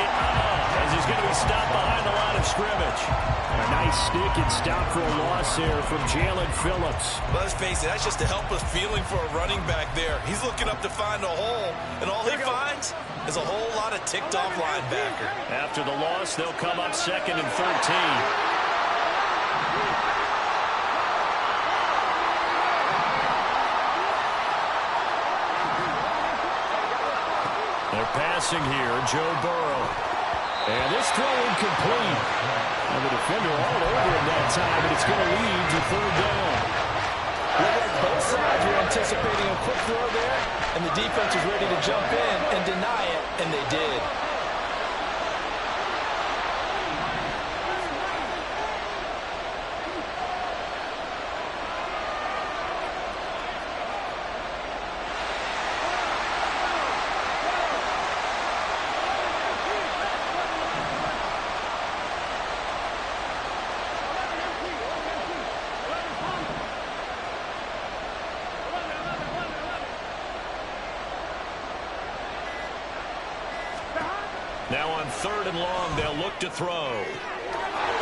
as he's going to be stopped behind the line of scrimmage. A nice stick and stop for a loss here from Jalen Phillips. Let's face it, that's just a helpless feeling for a running back there. He's looking up to find a hole, and all he finds is a whole lot of ticked-off linebacker. After the loss, they'll come up 2nd and 13. They're passing here, Joe Burrow. And this throw incomplete. And the defender all over him that time, and it's going to lead to 3rd down. Look like both sides were anticipating a quick throw there, and the defense was ready to jump in and deny it, and they did. Now on 3rd and long, they'll look to throw.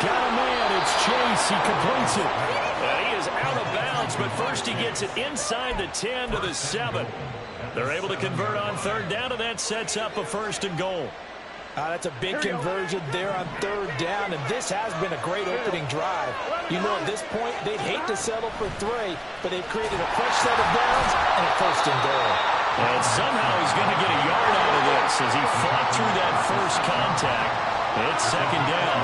Got a man, it's Chase, he completes it. He is out of bounds, but first he gets it inside the 10 to the 7. They're able to convert on 3rd down, and that sets up a 1st and goal. That's a big conversion there on 3rd down, and this has been a great opening drive. You know, at this point, they'd hate to settle for 3, but they've created a fresh set of downs and a 1st and goal. And somehow he's going to get a yard out of this as he fought through that first contact. It's 2nd down.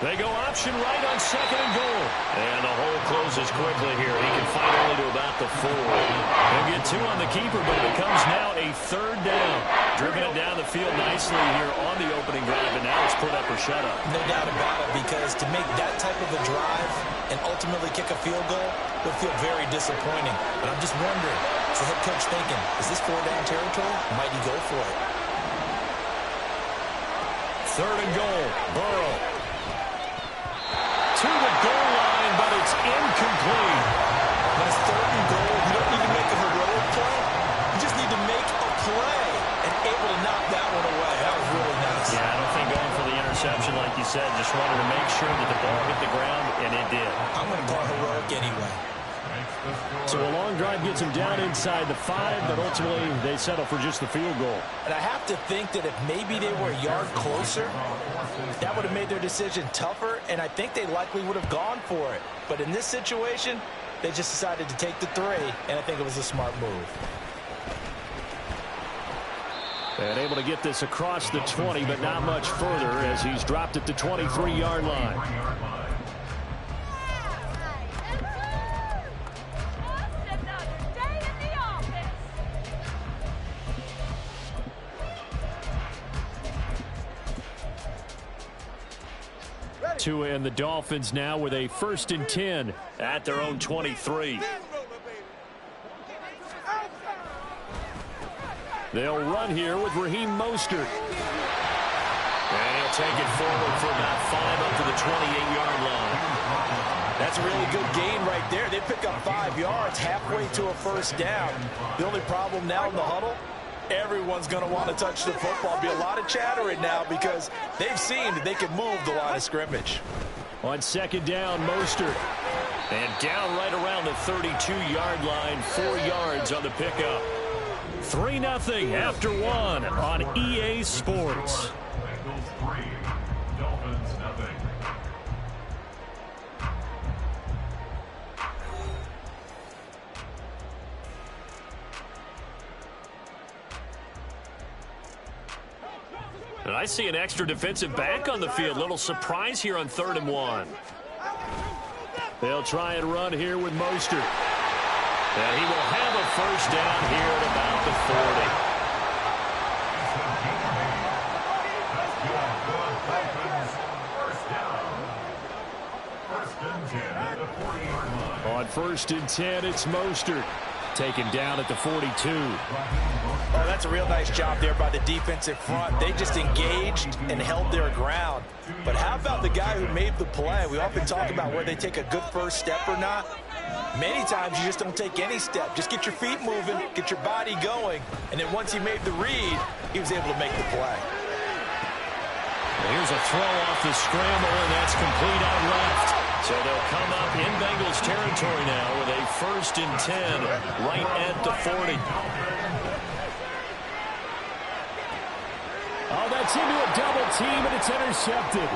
They go option right on 2nd and goal. And the hole closes quickly here. He can find only to about the 4. He'll get 2 on the keeper, but it becomes now a 3rd down. Driven it down the field nicely here on the opening drive, and now it's put up or shut up. No doubt about it, because to make that type of a drive and ultimately kick a field goal would feel very disappointing. But I'm just wondering, is the head coach thinking, is this 4-down territory? Might he go for it? 3rd and goal. Burrow. To the goal line, but it's incomplete. When it's 3rd and goal, you don't need to make a heroic play. You just need to make a play and able to knock that one away. That was really nice. Yeah, I don't think going for the interception, like you said, just wanted to make sure that the ball hit the ground, and it did. I'm going to call heroic anyway. So a long drive gets him down inside the 5, but ultimately they settle for just the field goal. And I have to think that if maybe they were a yard closer, that would have made their decision tougher, and I think they likely would have gone for it. But in this situation, they just decided to take the 3, and I think it was a smart move. And able to get this across the 20, but not much further as he's dropped at the 23-yard line. Tua and the Dolphins now with a 1st and 10 at their own 23. They'll run here with Raheem Mostert. And he'll take it forward for about 5 up to the 28-yard line. That's a really good gain right there. They pick up 5 yards halfway to a 1st down. The only problem now in the huddle, everyone's going to want to touch the football. Be a lot of chattering now because they've seen that they can move the line of scrimmage. On 2nd down, Mostert. And down right around the 32-yard line, 4 yards on the pickup. 3-0 after 1 on EA Sports. Bengals 3, Dolphins 0. And I see an extra defensive back on the field. Little surprise here on 3rd and 1. They'll try and run here with Mostert. And he will have a 1st down here at about the 40. On 1st and 10, it's Mostert. Taken down at the 42. Oh, that's a real nice job there by the defensive front. They just engaged and held their ground. But how about the guy who made the play? We often talk about whether they take a good first step or not. Many times you just don't take any step. Just get your feet moving, get your body going. And then once he made the read, he was able to make the play. Here's a throw off the scramble, and that's complete out left. So they'll come up in Bengals territory now with a 1st and 10 right at the 40. Oh, that's into a double team, and it's intercepted.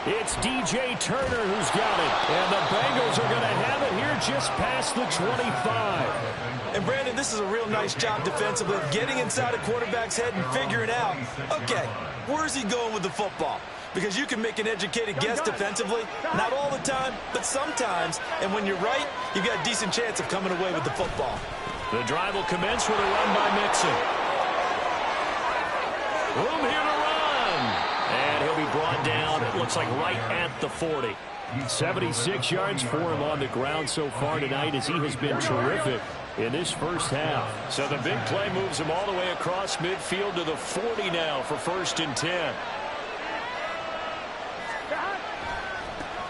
It's DJ Turner who's got it. And the Bengals are going to have it here just past the 25. And, Brandon, this is a real nice job defensively of getting inside a quarterback's head and figuring out, okay, where's he going with the football? Because you can make an educated guess defensively, not all the time, but sometimes. And when you're right, you've got a decent chance of coming away with the football. The drive will commence with a run by Mixon. Room here to run. And he'll be brought down, it looks like right at the 40. 76 yards for him on the ground so far tonight as he has been terrific in this first half. So the big play moves him all the way across midfield to the 40 now for 1st and 10.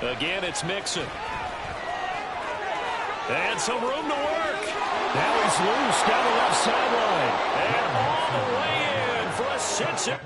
Again, it's Mixon. And some room to work. Now he's loose down the left sideline. And all the way in for a sit.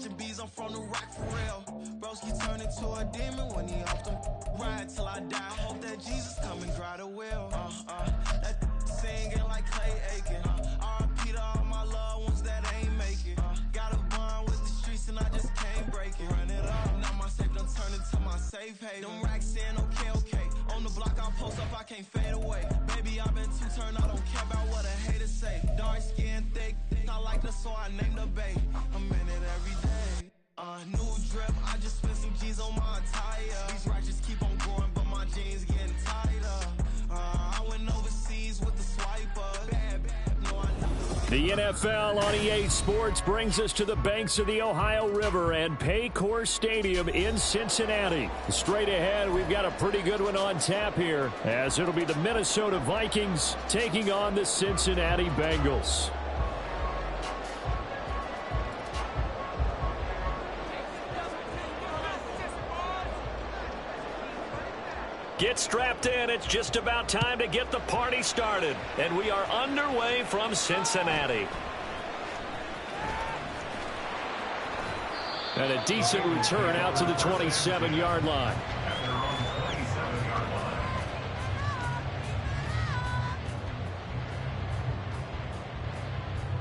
bunch of bees, I'm from the rock for real. Broski turn into a demon when he off them. Ride till I die. I hope that Jesus come and grind the wheel. That singing like Clay Aiken. R.I.P. to all my loved ones that ain't make it. Got a bond with the streets and I just can't break it. Run it up, now my safe done turn into my safe haven. Them racks in, okay. On the block I post up, I can't fade away. Baby, I've been too turned, I don't care about what a hater say. Dark skin, thick, I like the so I named the bay. I'm in it every day. New drip, I just spent some G's on my attire. These righteous keep on growing, but my jeans getting tighter. I went overseas with the swiper. Bad, no, I know. The NFL on EA Sports brings us to the banks of the Ohio River and Paycor Stadium in Cincinnati. Straight ahead, we've got a pretty good one on tap here, as it'll be the Minnesota Vikings taking on the Cincinnati Bengals. Get strapped in. It's just about time to get the party started. And we are underway from Cincinnati. And a decent return out to the 27-yard line.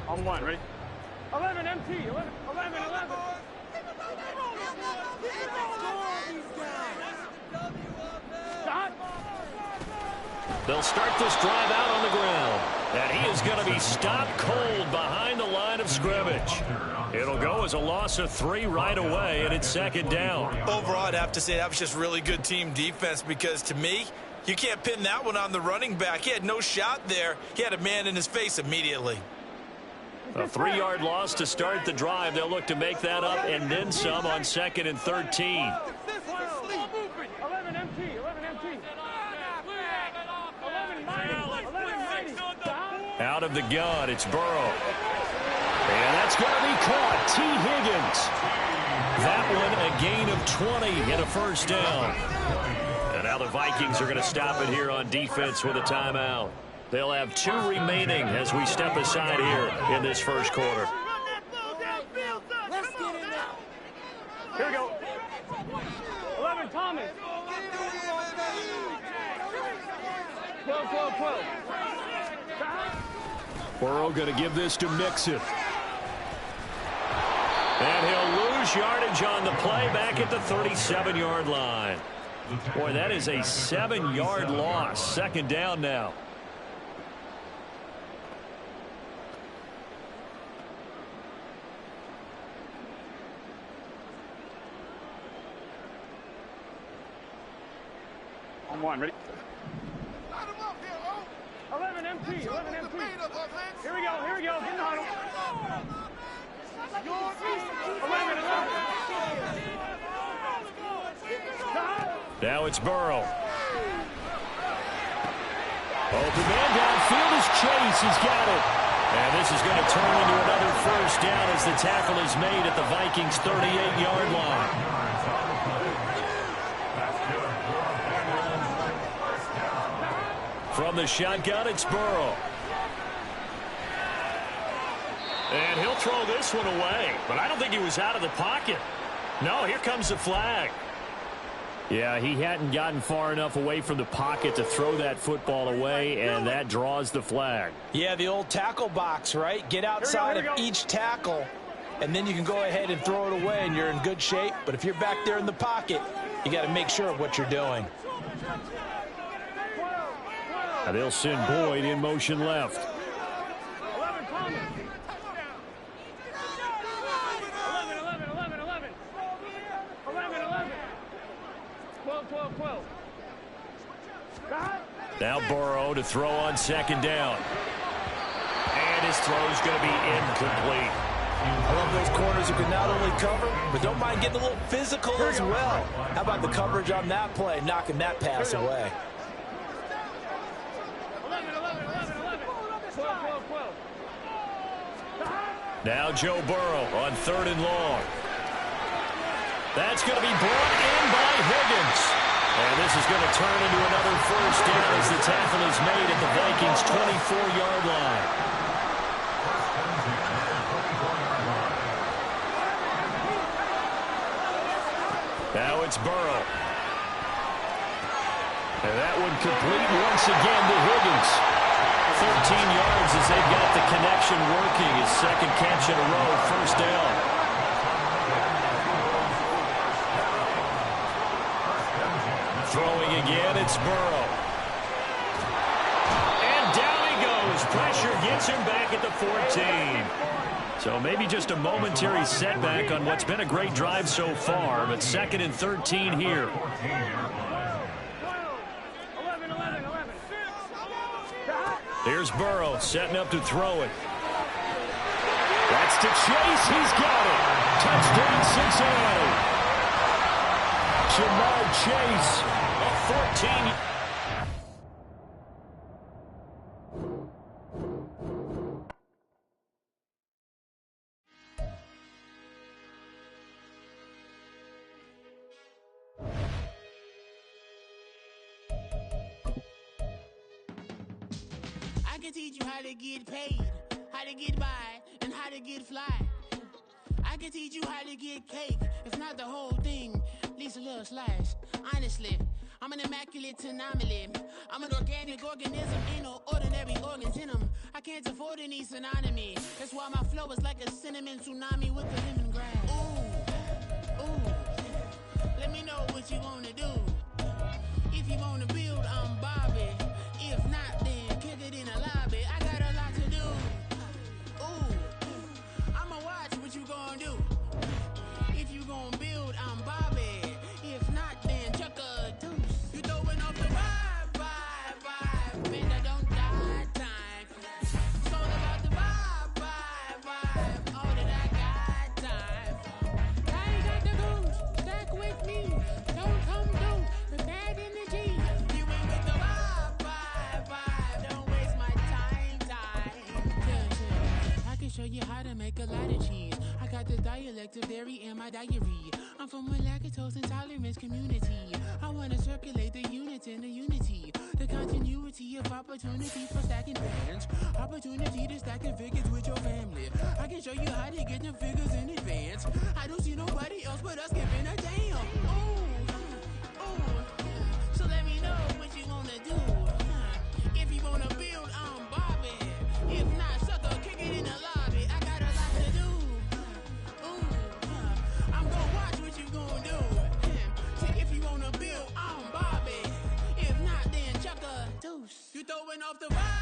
On one, ready? 11 MT, 11. They'll start this drive out on the ground. And he is going to be stopped cold behind the line of scrimmage. It'll go as a loss of 3 right away, and it's second down. Overall, I'd have to say that was just really good team defense, because to me, you can't pin that one on the running back. He had no shot there. He had a man in his face immediately. A 3-yard loss to start the drive. They'll look to make that up and then some on 2nd and 13. 11 MT, 11 MT. Out of the gun, it's Burrow. And that's going to be caught. T. Higgins. That one a gain of 20 and a first down. And now the Vikings are going to stop it here on defense with a timeout. They'll have 2 remaining as we step aside here in this first quarter. Here we go. 11 Thomas. 12. Burrow going to give this to Mixon. And he'll lose yardage on the play back at the 37-yard line. Boy, that is a 7-yard loss. Second down now. On one, ready? 11 MT, 11 MT. Here we go, get in the huddle. 11. Now it's Burrow. Open man downfield is Chase. He's got it. And this is going to turn into another first down as the tackle is made at the Vikings' 38-yard line. From the shotgun, it's Burrow. And he'll throw this one away. But I don't think he was out of the pocket. No, here comes the flag. Yeah, he hadn't gotten far enough away from the pocket to throw that football away, and that draws the flag. Yeah, the old tackle box, right? Get outside of each tackle, and then you can go ahead and throw it away, and you're in good shape. But if you're back there in the pocket, you got to make sure of what you're doing. Now they'll send Boyd in motion left. 11 Thomas. 11. 12. Now Burrow to throw on second down. And his throw's going to be incomplete. I love those corners who can not only cover, but don't mind getting a little physical as well. How about the coverage on that play, knocking that pass away? 12. Now Joe Burrow on 3rd and long. That's going to be brought in by Higgins. And this is going to turn into another first down as the tackle is made at the Vikings' 24-yard line. Now it's Burrow. And that one complete once again to Higgins. 13 yards as they've got the connection working. His second catch in a row, first down. Throwing again, it's Burrow. And down he goes. Pressure gets him back at the 14. So maybe just a momentary setback on what's been a great drive so far, but 2nd and 13 here. Here's Burrow setting up to throw it. That's to Chase. He's got it. Touchdown Cincinnati. Jamar Chase, a 14. I can teach you how to get paid, how to get by, and how to get fly. I can teach you how to get cake, if not the whole thing, at least a little slice. Honestly, I'm an immaculate anomaly. I'm an organic organism, ain't no ordinary organs in them. I can't afford any synonymy. That's why my flow is like a cinnamon tsunami with the lemongrass. Ooh, ooh, let me know what you wanna do. If you wanna build, I'm Bobby. If not, then kick it in the lobby. I got a lot to do. Ooh, I'ma watch what you gon' do. If you gon' build, I'm Bobby. If not, then chuck a deuce. You throwing off the vibe. Man, I don't die time. It's all about the vibe. All that I got time. I ain't got the goose. Stack with me. Don't come through with bad energy. You ain't with the vibe. Don't waste my time. Yeah. I can show you how to make a lot of cheese. I got the dialect of dairy in my diary. I'm from a lactose intolerance community. I wanna circulate the units in the unity. The continuity of opportunity for stacking bands. Opportunity to stacking figures with your family. I can show you how to get them figures in advance. I don't see nobody else but us giving a damn. Ooh. So let me know what you wanna do. If you wanna build, I'm Bobby. If not, sucker, kick it in the lobby. I got a lot to do. I'm gonna watch what you gonna do. If you wanna build, I'm Bobby. If not, then chuck a deuce. You throwing off the vibe.